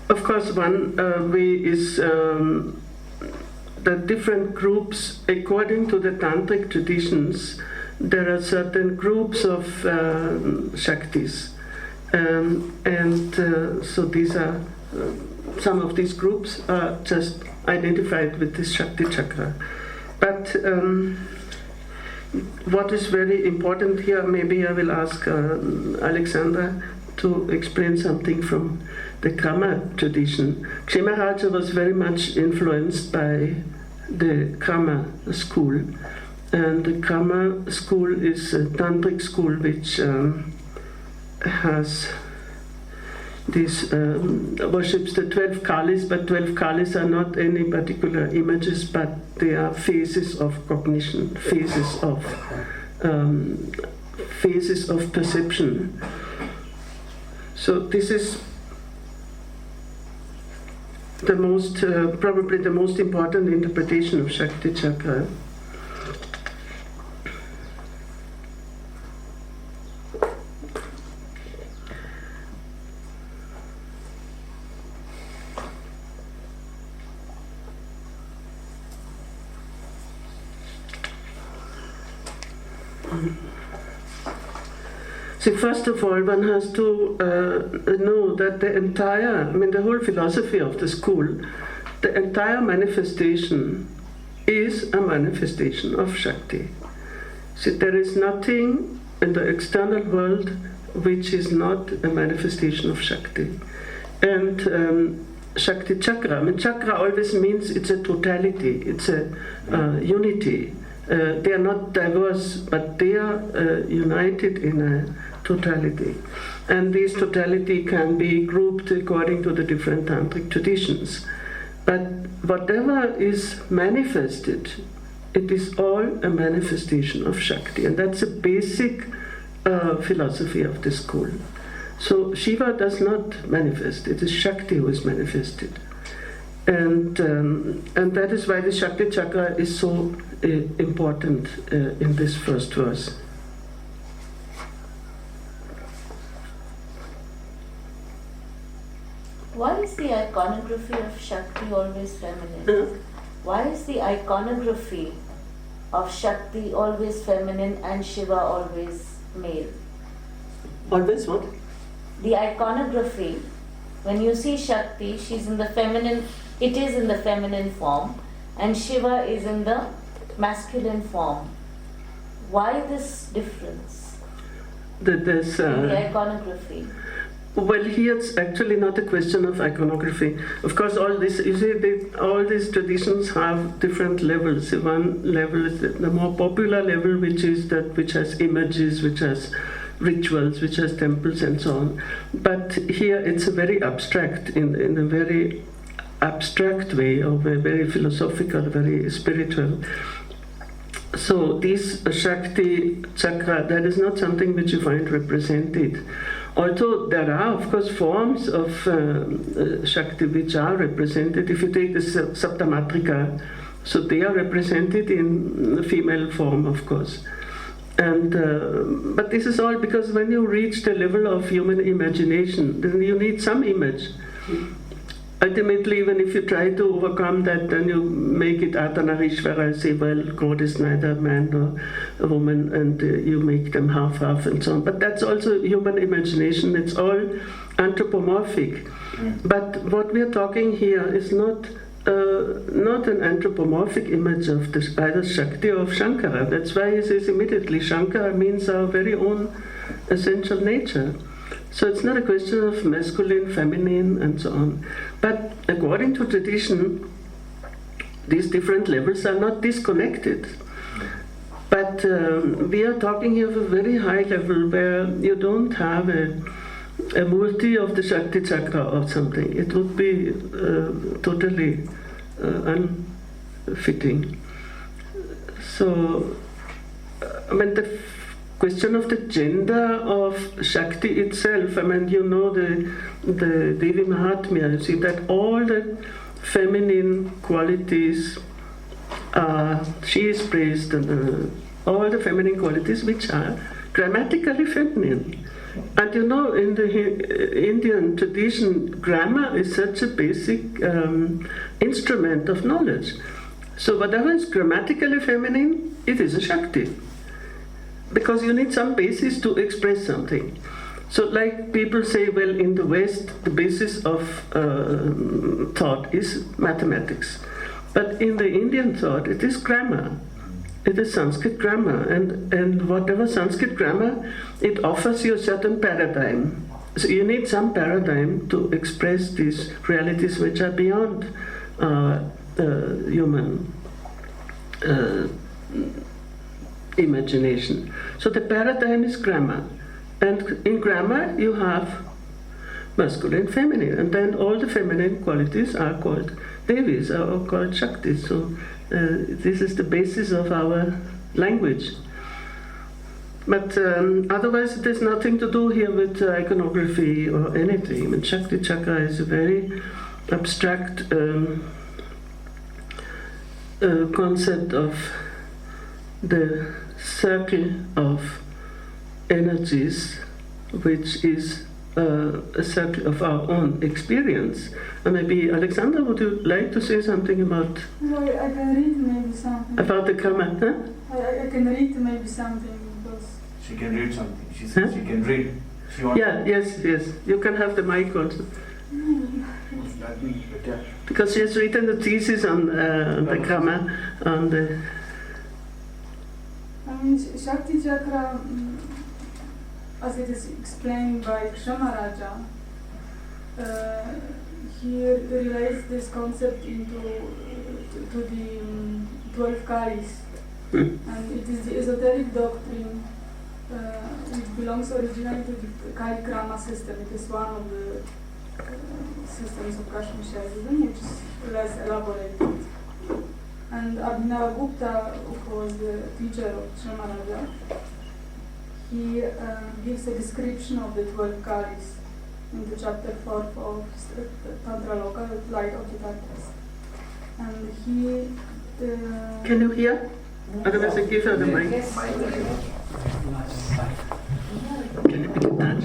Speaker 1: Of course, one way is the different groups, according to the Tantric traditions, there are certain groups of Shaktis. So these are, some of these groups are just identified with this Shakti Chakra. But what is very important here, maybe I will ask Alexandra to explain something from the Krama tradition. Kshemarāja was very much influenced by the Krama school. And the Krama school is a Tantric school which has this worships the 12 Kalis, but 12 Kalis are not any particular images, but they are phases of cognition, phases of perception. So this is the most, probably the most important interpretation of Shakti Chakra. See, first of all, one has to know that the entire, I mean, the whole philosophy of the school, the entire manifestation is a manifestation of Shakti. See, there is nothing in the external world which is not a manifestation of Shakti. And Shakti Chakra, I mean, Chakra always means it's a totality, it's a unity. They are not diverse, but they are united in a totality. And this totality can be grouped according to the different tantric traditions. But whatever is manifested, it is all a manifestation of Shakti. And that's a basic philosophy of the school. So Shiva does not manifest, it is Shakti who is manifested. And that is why the Shakti Chakra is so important in this first verse.
Speaker 5: Why is the iconography of Shakti always feminine? Why is the iconography of Shakti always feminine and Shiva always male?
Speaker 1: Always what?
Speaker 5: The iconography, when you see Shakti, she's in the feminine, it is in the feminine form, and Shiva is in the masculine form. Why this difference
Speaker 1: That there's,
Speaker 5: in the iconography?
Speaker 1: well, here it's actually not a question of iconography. Of course, all this, you see, all these traditions have different levels. One level is the more popular level, which is that which has images, which has rituals, which has temples and so on. But here it's a very abstract, in a very abstract way, or a very philosophical, very spiritual. So this Shakti Chakra, that is not something which you find represented. Although there are, of course, forms of Shakti which are represented. If you take the Saptamatrika, so they are represented in the female form, of course. And but this is all because when you reach the level of human imagination, then you need some image. Ultimately, even if you try to overcome that, then you make it Ardhanarishvara, say, well, God is neither a man nor a woman, and you make them half-half and so on. But that's also human imagination. It's all anthropomorphic. But what we are talking here is not an anthropomorphic image of either Shakti or of Sankara. That's why he says immediately, Sankara means our very own essential nature. So it's not a question of masculine, feminine, and so on. But according to tradition, these different levels are not disconnected. But we are talking here of a very high level where you don't have a murti of the Shakti Chakra or something. It would be totally unfitting. So, I mean, the question of the gender of Shakti itself, I mean, you know the Devi Mahatmya, you see that all the feminine qualities she is praised, and all the feminine qualities which are grammatically feminine. And you know, in the Indian tradition, grammar is such a basic instrument of knowledge. So whatever is grammatically feminine, it is a Shakti. Because you need some basis to express something. So like people say, well, in the West, the basis of thought is mathematics. But in the Indian thought, it is grammar. It is Sanskrit grammar. And whatever Sanskrit grammar, it offers you a certain paradigm. So you need some paradigm to express these realities which are beyond human imagination. So the paradigm is grammar. And in grammar, you have masculine, feminine. And then all the feminine qualities are called Devis, or called Shaktis. So this is the basis of our language. But otherwise, it has nothing to do here with iconography or anything. I mean, Shakti Chakra is a very abstract concept of the circle of energies, which is a circle of our own experience. And maybe, Alexandra, would you like to say something about?
Speaker 6: No, I can read maybe something.
Speaker 1: About the karma, huh?
Speaker 6: I can read maybe something because.
Speaker 3: She can read something. She says she can read. She wants
Speaker 1: Yes. You can have the mic also.
Speaker 3: That means better.
Speaker 1: Because she has written the thesis on the karma, on the.
Speaker 6: I mean, Shakti Chakra, as it is explained by Kshamaraja, he relates this concept into to the 12 Kāris, and it is the esoteric doctrine which belongs originally to the Kārikā system. It is one of the systems of Kashmir, which is less elaborated. And Abhinavagupta, who was the teacher of Kshamaraja, he gives a description of the 12 Kāris in the chapter 4 of Tantra Loka, the light of the Tattvas. And he...
Speaker 1: Can you hear? Otherwise I give her the mic.
Speaker 5: Yes.
Speaker 1: Can you pick it down?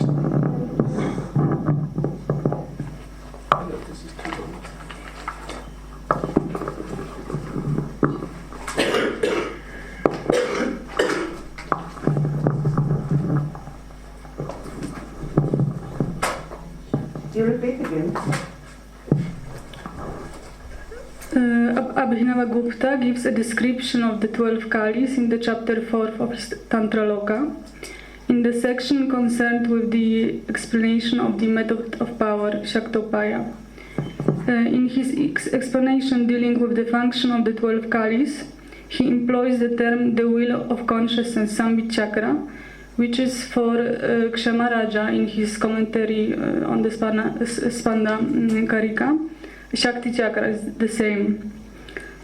Speaker 6: Abhinavagupta Abhinavagupta gives a description of the 12 Kalis in the chapter 4 of his Tantraloka, in the section concerned with the explanation of the method of power, Shaktopaya. In his explanation dealing with the function of the 12 Kalis, he employs the term the wheel of consciousness, Shakti Chakra, which is for Kshamaraja in his commentary on the Spanda Kārikā. Shakti Chakra is the same.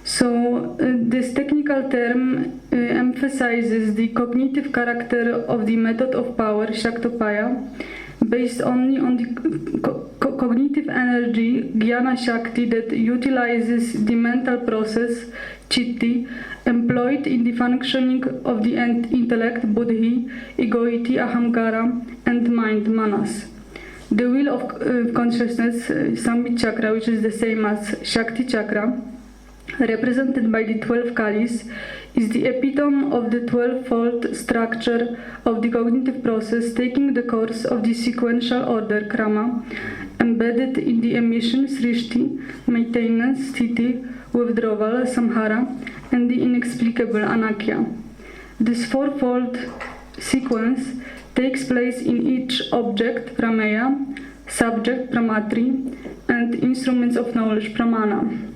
Speaker 6: So this technical term emphasizes the cognitive character of the method of power, Shaktopaya, based only on the cognitive energy, Jnana Shakti, that utilizes the mental process, Chitti, employed in the functioning of the intellect, Buddhi, egoity, Ahamkara, and mind, Manas. The wheel of consciousness, Shakti Chakra, which is the same as Shakti Chakra, represented by the 12 Kalis, is the epitome of the 12-fold structure of the cognitive process, taking the course of the sequential order, Krama, embedded in the emission, Srishti, maintenance, Sthiti, withdrawal, Samhara, and the inexplicable, Anakya. This fourfold sequence takes place in each object, Prameya, subject, Pramatri, and instruments of knowledge, Pramana.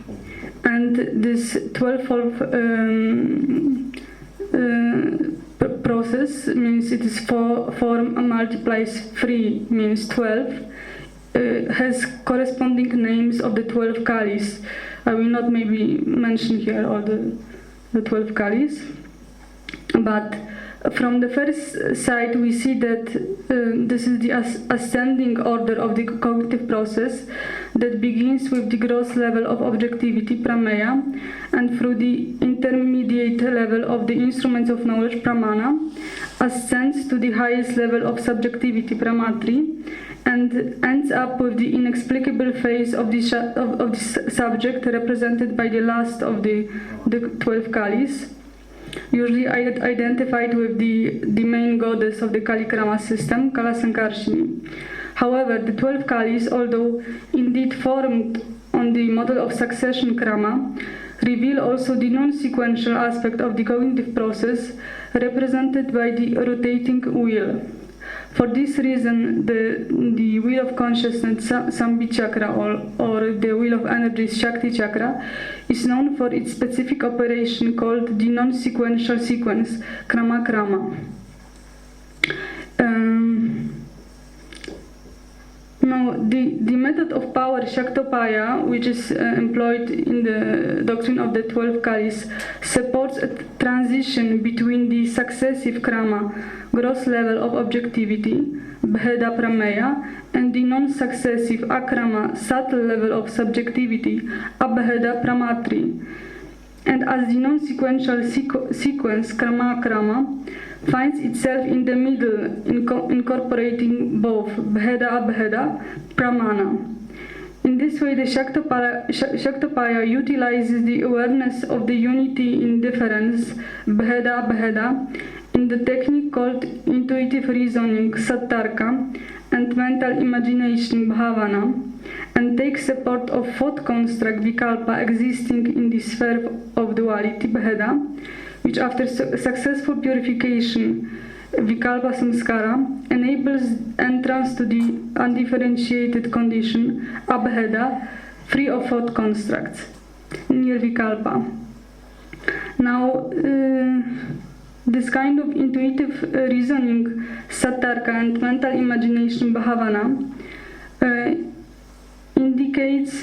Speaker 6: And this 12-fold process means it is 4 multiplies 3 means 12, has corresponding names of the 12 Kalis. I will not maybe mention here all the 12 Kalis, but from the first sight we see that this is the ascending order of the cognitive process that begins with the gross level of objectivity, Prameya, and through the intermediate level of the instruments of knowledge, Pramana, ascends to the highest level of subjectivity, Pramatri, and ends up with the inexplicable phase of the subject represented by the last of the 12 Kalis, usually identified with the main goddess of the Kalikrama system, Kalasankarshini. However, the 12 Kalis, although indeed formed on the model of succession Krama, reveal also the non-sequential aspect of the cognitive process represented by the rotating wheel. For this reason, the wheel of consciousness, Shakti Chakra, or the wheel of energy, Shakti Chakra, is known for its specific operation called the non-sequential sequence, Krama Krama. Now, the method of power, Shaktopaya, which is employed in the doctrine of the 12 Kalis, supports a transition between the successive Krama, gross level of objectivity, Bheda Prameya, and the non-successive Akrama, subtle level of subjectivity, Abheda Pramatri. And as the non-sequential sequence, Krama Krama, finds itself in the middle, incorporating both Bheda Abheda, Pramana. In this way, the Shaktopaya utilizes the awareness of the unity in difference, Bheda Abheda, in the technique called intuitive reasoning, Sattarka, and mental imagination, Bhavana, and takes support of fourth construct, Vikalpa, existing in the sphere of duality, Bheda, which after successful purification, Vikalpa Samskara, enables entrance to the undifferentiated condition, Abheda, free of fourth constructs, near Vikalpa. Now, this kind of intuitive reasoning, Sattarka, and mental imagination, Bhavana, indicates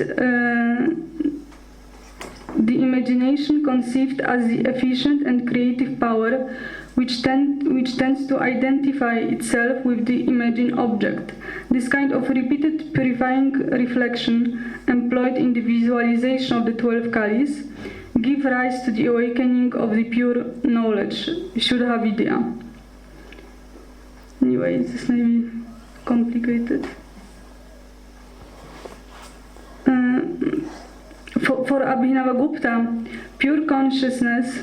Speaker 6: the imagination conceived as the efficient and creative power which tends to identify itself with the imagined object. This kind of repeated purifying reflection employed in the visualization of the 12 Kalis give rise to the awakening of the pure knowledge, Shuddha Vidya. Anyway, this may be complicated. For Abhinavagupta, pure consciousness,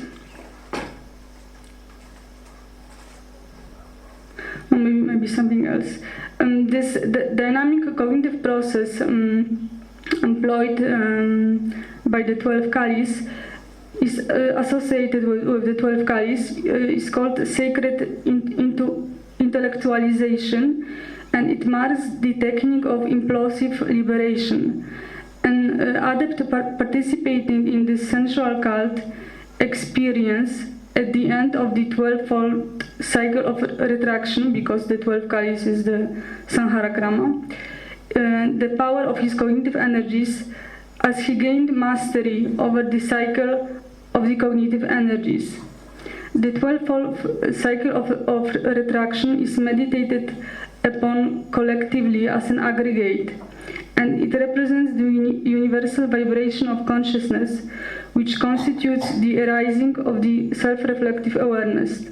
Speaker 6: or maybe something else. The dynamic cognitive process employed by the 12 Kalis
Speaker 7: is associated with the 12 Kāris is called sacred intellectualization, and it marks the technique of implosive liberation. An adept participating in this sensual cult experience at the end of the 12-fold cycle of retraction, because the 12 Kāris is the śaṅkaraṁ, the power of his cognitive energies, as he gained mastery over the cycle of the cognitive energies. The 12-fold cycle of retraction is meditated upon collectively as an aggregate, and it represents the universal vibration of consciousness, which constitutes the arising of the self-reflective awareness.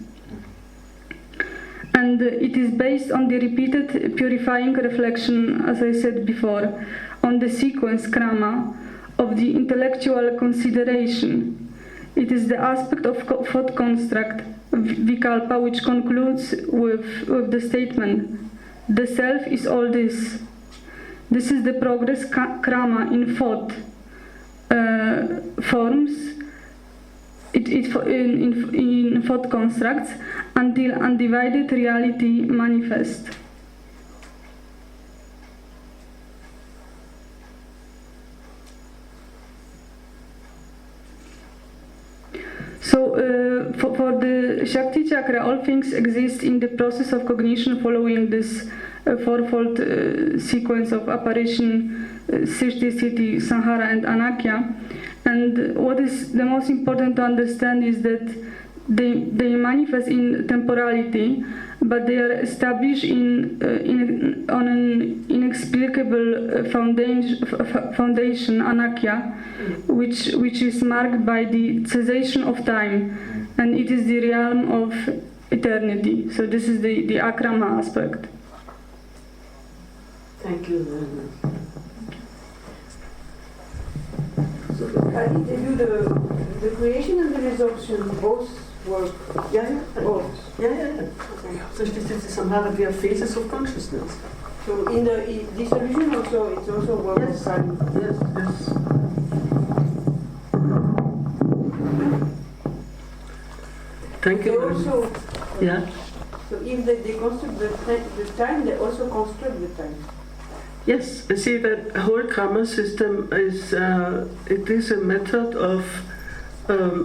Speaker 7: And it is based on the repeated purifying reflection, as I said before, on the sequence krama of the intellectual consideration. It is the aspect of thought construct, vikalpa, which concludes with the statement, "The self is all this." This is the progress krama in thought forms, in thought constructs, until undivided reality manifests. So, for the Shakti Chakra, all things exist in the process of cognition following this fourfold sequence of apparition, Srishti, Sthiti, Samhara, and Anakya. And what is the most important to understand is that they manifest in temporality, but they are established on an inexplicable foundation, Anakya, which is marked by the cessation of time, and it is the realm of eternity. So this is the akrama aspect.
Speaker 1: Thank you very much.
Speaker 8: So I did tell you the creation and the resorption both work.
Speaker 1: Yeah.
Speaker 8: Both.
Speaker 1: Yeah. So this is somehow we are phases of consciousness.
Speaker 8: So in the dissolution also, it's also work of time.
Speaker 1: Yes. Thank you.
Speaker 8: They also,
Speaker 1: Yeah.
Speaker 8: so if they construct the time, they also construct the time.
Speaker 1: Yes, I see that whole karma system is it is a method of,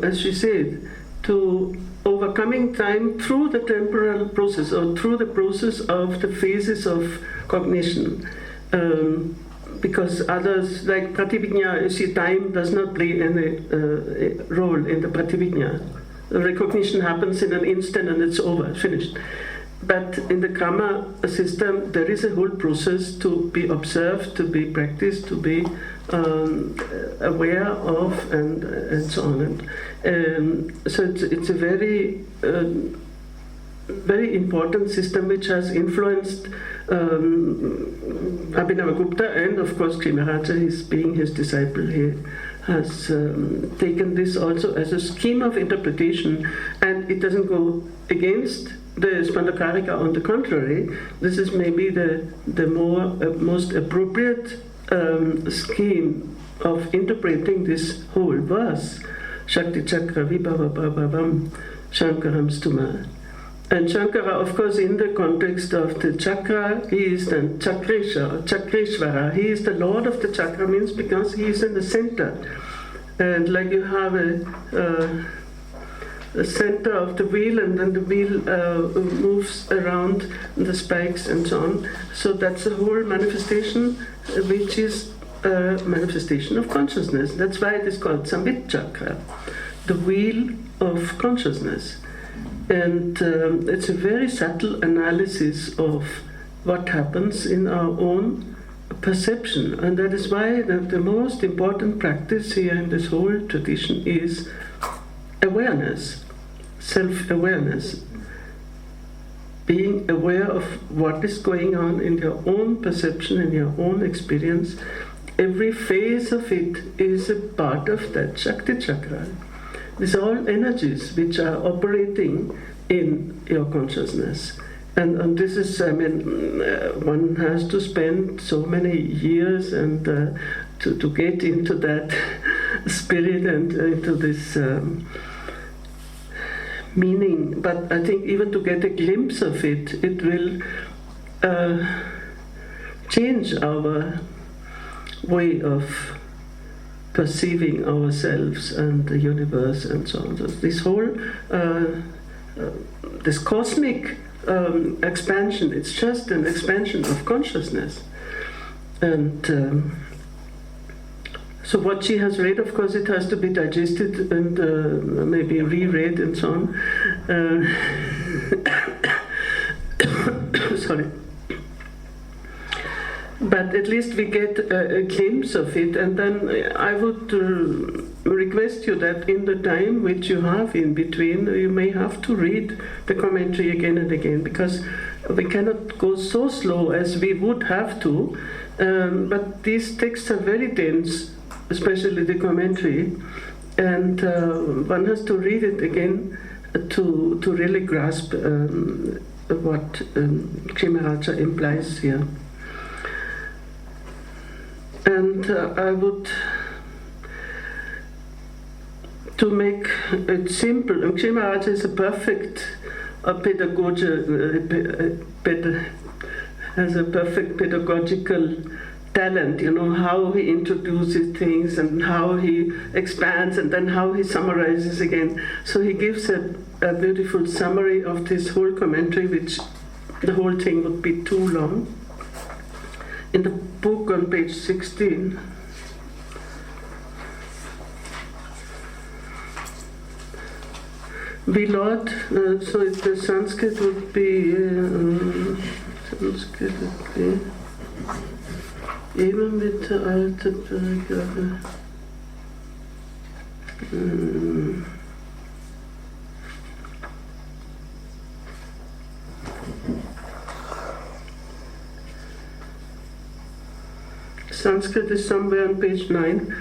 Speaker 1: as you said, to overcoming time through the temporal process or through the process of the phases of cognition. Because others, like prativijñā, you see, time does not play any role in the prativijñā. The recognition happens in an instant and it's over, finished. But in the karma system, there is a whole process to be observed, to be practiced, to be aware of, and so on. So it's a very, very important system which has influenced Abhinavagupta, and of course Maharaja, being his disciple, he has taken this also as a scheme of interpretation, and it doesn't go against the Spanda Kārikā. On the contrary, this is maybe the most appropriate scheme of interpreting this whole verse, śakticakravibhavaprabhavaṁ, śaṅkaraṁ stumaḥ. And Sankara, of course, in the context of the chakra, he is the Chakreshvara. He is the Lord of the chakra, means because he is in the center. And like you have a center of the wheel, and then the wheel moves around the spikes and so on. So that's a whole manifestation, which is a manifestation of consciousness. That's why it is called Samvit Chakra, the wheel of consciousness. And it's a very subtle analysis of what happens in our own perception. And that is why the most important practice here in this whole tradition is awareness, self-awareness. Being aware of what is going on in your own perception, in your own experience. Every phase of it is a part of that Shakti Chakra. These are all energies which are operating in your consciousness. And this is, one has to spend so many years and to get into that spirit and into this meaning. But I think even to get a glimpse of it, it will change our way of perceiving ourselves and the universe and so on. So this whole, this cosmic expansion, it's just an expansion of consciousness. And so what she has read, of course, it has to be digested and maybe reread and so on. Sorry. But at least we get a glimpse of it, and then I would request you that in the time which you have in between, you may have to read the commentary again and again, because we cannot go so slow as we would have to. But these texts are very dense, especially the commentary, and one has to read it again to really grasp what Sri Maharaja implies here. And I would, to make it simple, Sri Maharaja is a perfect has a perfect pedagogical talent, you know, how he introduces things and how he expands and then how he summarizes again. So he gives a beautiful summary of this whole commentary, which the whole thing would be too long. In the book on page 16, we laud, so the Sanskrit would be, even mit der alten Paragraphe. Sanskrit is somewhere on page 9.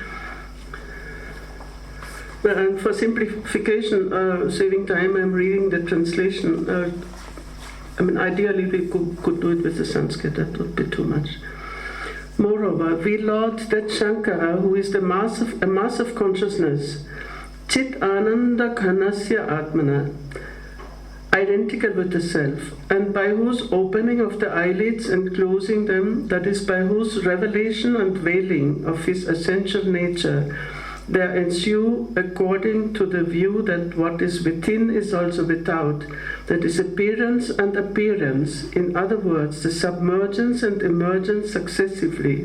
Speaker 1: And for simplification, saving time, I'm reading the translation. I mean, ideally we could do it with the Sanskrit, that would be too much. Moreover, we laud that Sankara, who is a mass of consciousness, Chit Ananda Ghanasya Atmana, identical with the self, and by whose opening of the eyelids and closing them, that is, by whose revelation and veiling of his essential nature, there ensue, according to the view that what is within is also without, the disappearance and appearance, in other words, the submergence and emergence successively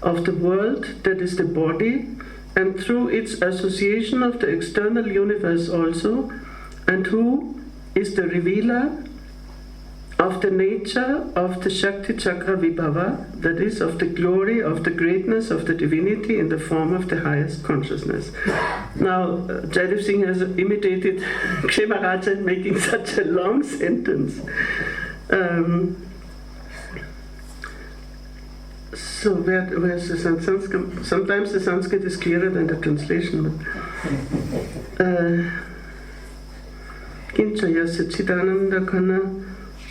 Speaker 1: of the world, that is the body, and through its association of the external universe also, and who is the revealer of the nature of the śakticakravibhavaprabhavaṁ, that is, of the glory, of the greatness of the divinity in the form of the highest consciousness. Now, Jaidev Singh has imitated Sri Maharaja in making such a long sentence. So where's the Sanskrit? Sometimes the Sanskrit is clearer than the translation. Kinchaya Satchidananda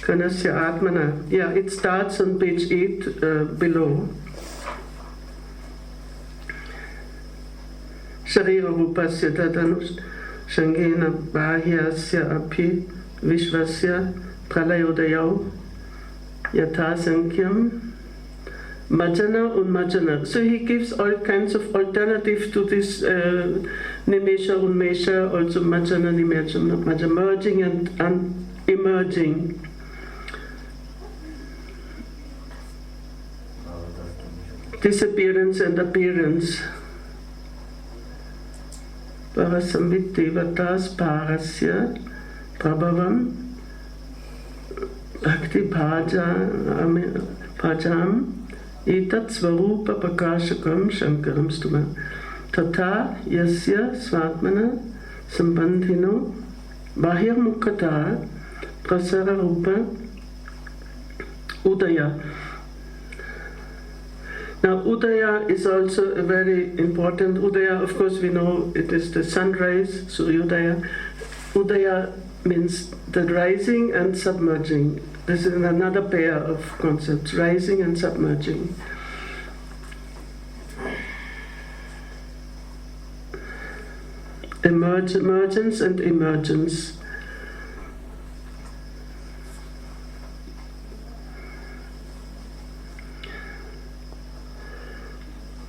Speaker 1: Ghanasya Atmana. Yeah, it starts on page 8 below. Sharira Rupasya Tadanush Shangena Bahyasya Api Vishvasya pralayodayau Yatha Sankyam Majana Unmajana. So he gives all kinds of alternative to this Nimesha Unmesha, also Majana Nimesha, merging and emerging. Disappearance and appearance. Parasamviti vatas parasya prabhavam bhakti bhajam etat svarupa prakashakam śaṅkaraṁ stumaḥ tata yasya svatmana sambandhino bahirmukhata prasara rupa udaya. Now, Udaya is also a very important. Udaya, of course, we know it is the sunrise, Suryodaya. Udaya means the rising and submerging. This is another pair of concepts, rising and submerging. emergence and emergence.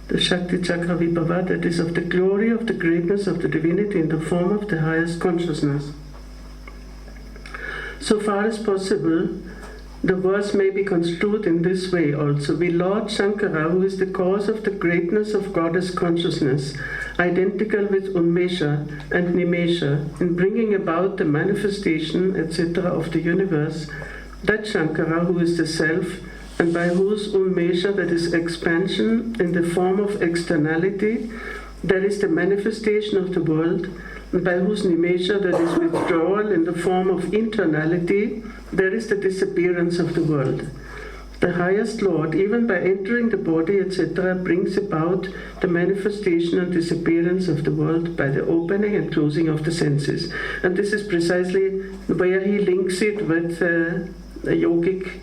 Speaker 1: The śakticakravibhavaprabhavaṁ, that is of the glory of the greatness of the divinity in the form of the highest consciousness. So far as possible, the verse may be construed in this way also. We laud Sankara, who is the cause of the greatness of Goddess consciousness, identical with Unmeṣa and Nimeṣa, in bringing about the manifestation, etc. of the universe, that Sankara, who is the self, and by whose Unmeṣa, that is expansion in the form of externality, there is the manifestation of the world, and by whose Nimeṣa, that is withdrawal in the form of internality, there is the disappearance of the world. The highest Lord, even by entering the body, etc., brings about the manifestation and disappearance of the world by the opening and closing of the senses. And this is precisely where he links it with a yogic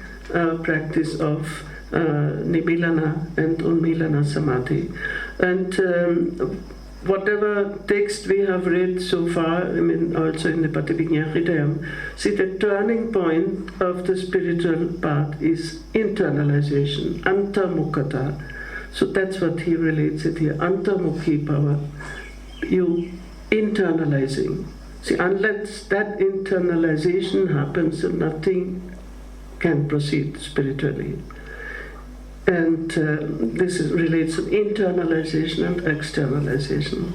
Speaker 1: practice of Nibillana and Unmilana Samadhi. And whatever text we have read so far, I mean also in the Pralayodayau, see the turning point of the spiritual path is internalization, antarmukhata. So that's what he relates it here, antarmukhi power, you internalizing. See, unless that internalization happens, nothing can proceed spiritually. And this relates to internalization and externalization.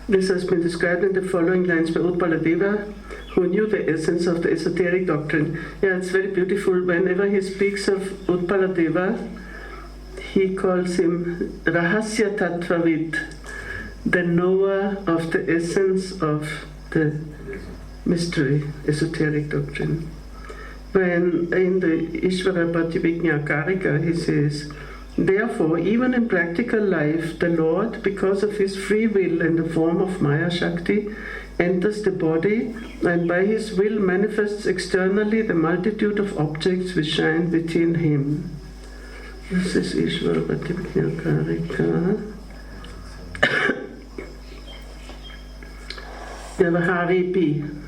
Speaker 1: This has been described in the following lines by Utpaladeva, who knew the essence of the esoteric doctrine. Yeah, it's very beautiful. Whenever he speaks of Utpaladeva, he calls him Rahasya Tattvavid, the knower of the essence of the mystery, esoteric doctrine. When in the Ishvara Prativijñā Kārikā he says, therefore, even in practical life, the Lord, because of his free will in the form of Maya Shakti, enters the body and by his will manifests externally the multitude of objects which shine within him. This is Ishvara Prativijñā Kārikā. Vyavaharipi.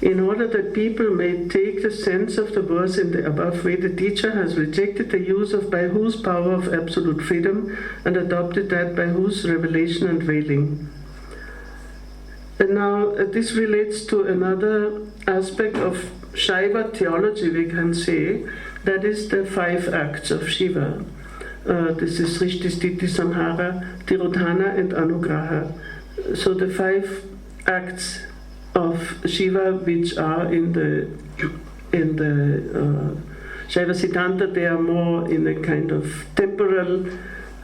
Speaker 1: In order that people may take the sense of the verse in the above way, the teacher has rejected the use of by whose power of absolute freedom and adopted that by whose revelation and veiling. And now this relates to another aspect of Shaiva theology, we can say, that is the 5 acts of Shiva. This is Srishti, Sthiti, Samhara, Tirodhana and Anugraha. So the 5 acts of Shiva, which are in the Shaiva Siddhanta, they are more in a kind of temporal,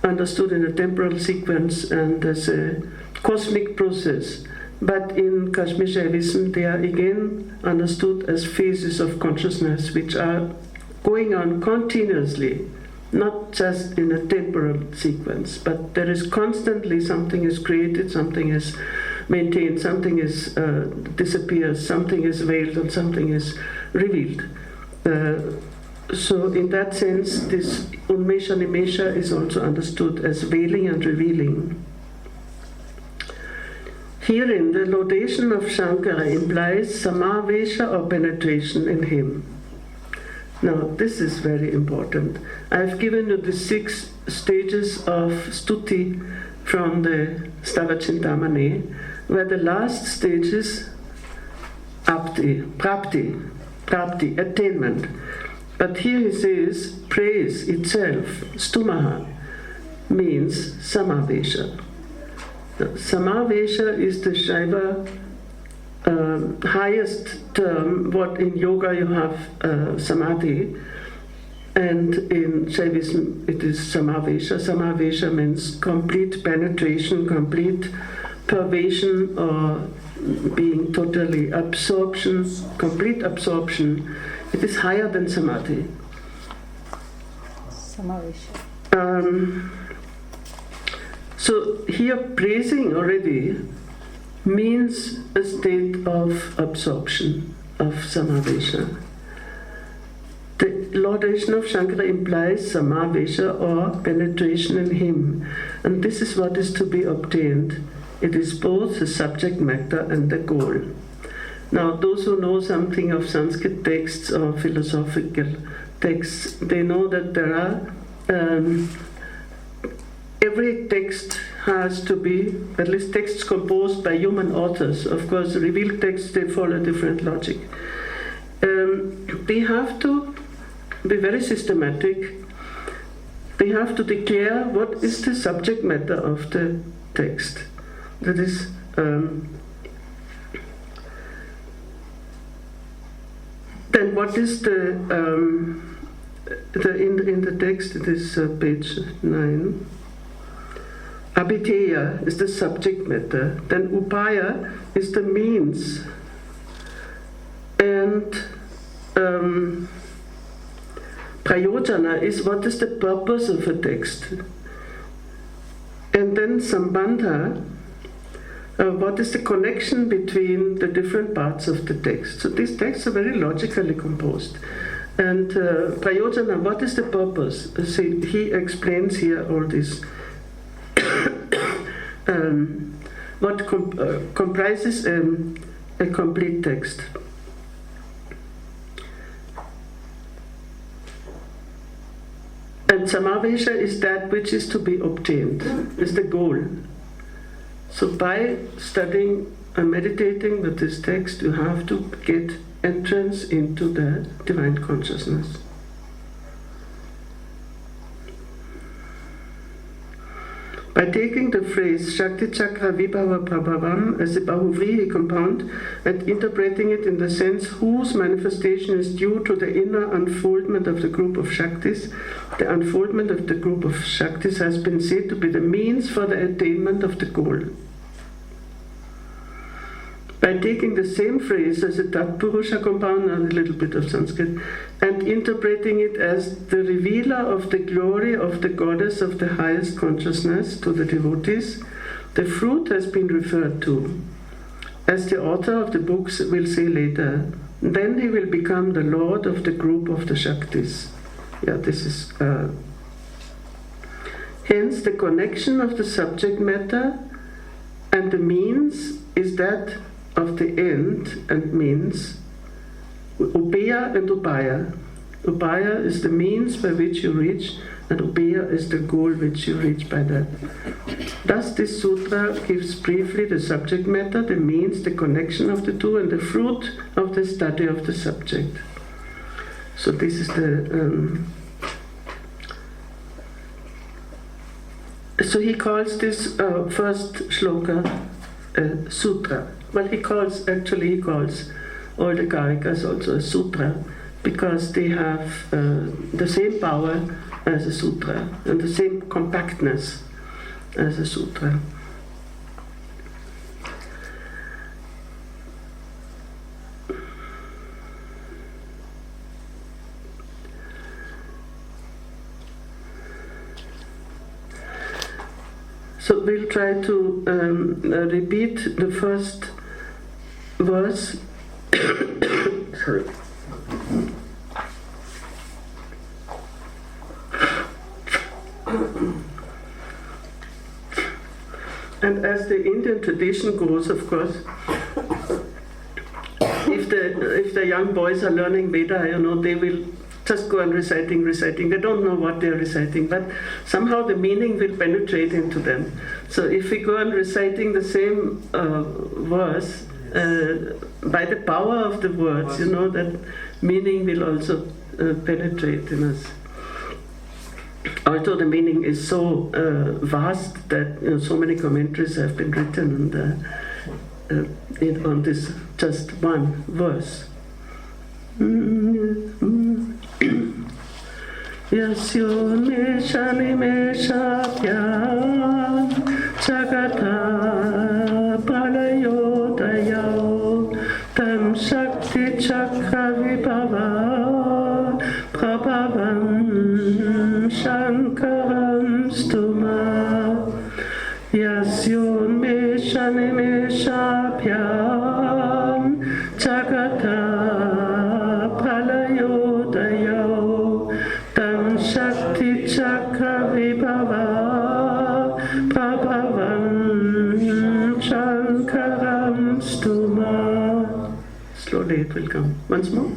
Speaker 1: understood in a temporal sequence and as a cosmic process. But in Kashmir Shaivism, they are again understood as phases of consciousness, which are going on continuously, not just in a temporal sequence, but there is constantly something is created, something is maintained, something is disappears, something is veiled, and something is revealed. So in that sense, this Unmeṣanimeṣa is also understood as veiling and revealing. Herein, the laudation of Sankara implies samavesha or penetration in him. Now, this is very important. I've given you the 6 stages of stuti from the Stavachintamani, where the last stage is prapti, attainment. But here he says praise itself, stumaḥ, means samavesha. Samavesha is the Shaiva highest term. What in yoga you have samadhi, and in Shaivism it is samavesha. Samavesha means complete penetration, complete pervasion, or being totally absorption, complete absorption. It is higher than samadhi.
Speaker 4: Samavesha.
Speaker 1: So here praising already means a state of absorption, of samavesha. The laudation of Shankara implies samavesha or penetration in him, and this is what is to be obtained. It is both the subject matter and the goal. Now, those who know something of Sanskrit texts or philosophical texts, they know that there are every text has to be, at least texts composed by human authors. Of course, revealed texts, they follow different logic. They have to be very systematic. They have to declare what is the subject matter of the text. That is, then what is in the text, it is page 9. Abhidheya is the subject matter. Then upaya is the means. And prayodana is what is the purpose of a text. And then sambandha, what is the connection between the different parts of the text. So these texts are very logically composed. And prayodana, what is the purpose? See, he explains here all this. What comprises a complete text. And samavesha is that which is to be obtained, is the goal. So by studying and meditating with this text, you have to get entrance into the divine consciousness. By taking the phrase śakticakravibhavaprabhavaṁ as a bahuvrihi compound and interpreting it in the sense whose manifestation is due to the inner unfoldment of the group of Shaktis, the unfoldment of the group of Shaktis has been said to be the means for the attainment of the goal. By taking the same phrase as a Tatpurusha compound and a little bit of Sanskrit and interpreting it as the revealer of the glory of the goddess of the highest consciousness to the devotees, the fruit has been referred to. As the author of the books will say later, then he will become the lord of the group of the Shaktis. Yeah, this is... Hence, the connection of the subject matter and the means is that of the end and means, upeya and upaya. Upaya is the means by which you reach, and upeya is the goal which you reach by that. Thus this sutra gives briefly the subject matter, the means, the connection of the two, and the fruit of the study of the subject. So this is the... so he calls this first shloka sutra. Well, he calls all the Kārikas also a sutra, because they have the same power as a sutra and the same compactness as a sutra. So we'll try to repeat the first verse. Sorry. And as the Indian tradition goes, of course, if the young boys are learning Veda, they will just go on reciting. They don't know what they're reciting, but somehow the meaning will penetrate into them. So if we go on reciting the same verse, by the power of the words, that meaning will also penetrate in us. Although the meaning is so vast that so many commentaries have been written on this just one verse. Yasyonmeṣanimeṣābhyāṁ jagataḥ pralayodayau tam śakticakravibhavaprabhavaṁ śaṅkaraṁ stumaḥ. Yasyonmeṣanimeṣābhyāṁ jagataḥ pralayodayau it will come. Once more?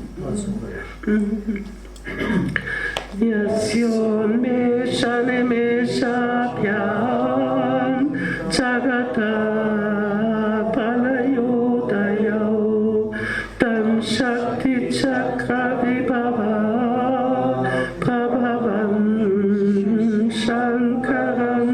Speaker 1: Yasyonmeṣanimeṣābhyāṁ jagataḥ pralayodayau tam śakticakravibhavaprabhavaṁ śaṅkaraṁ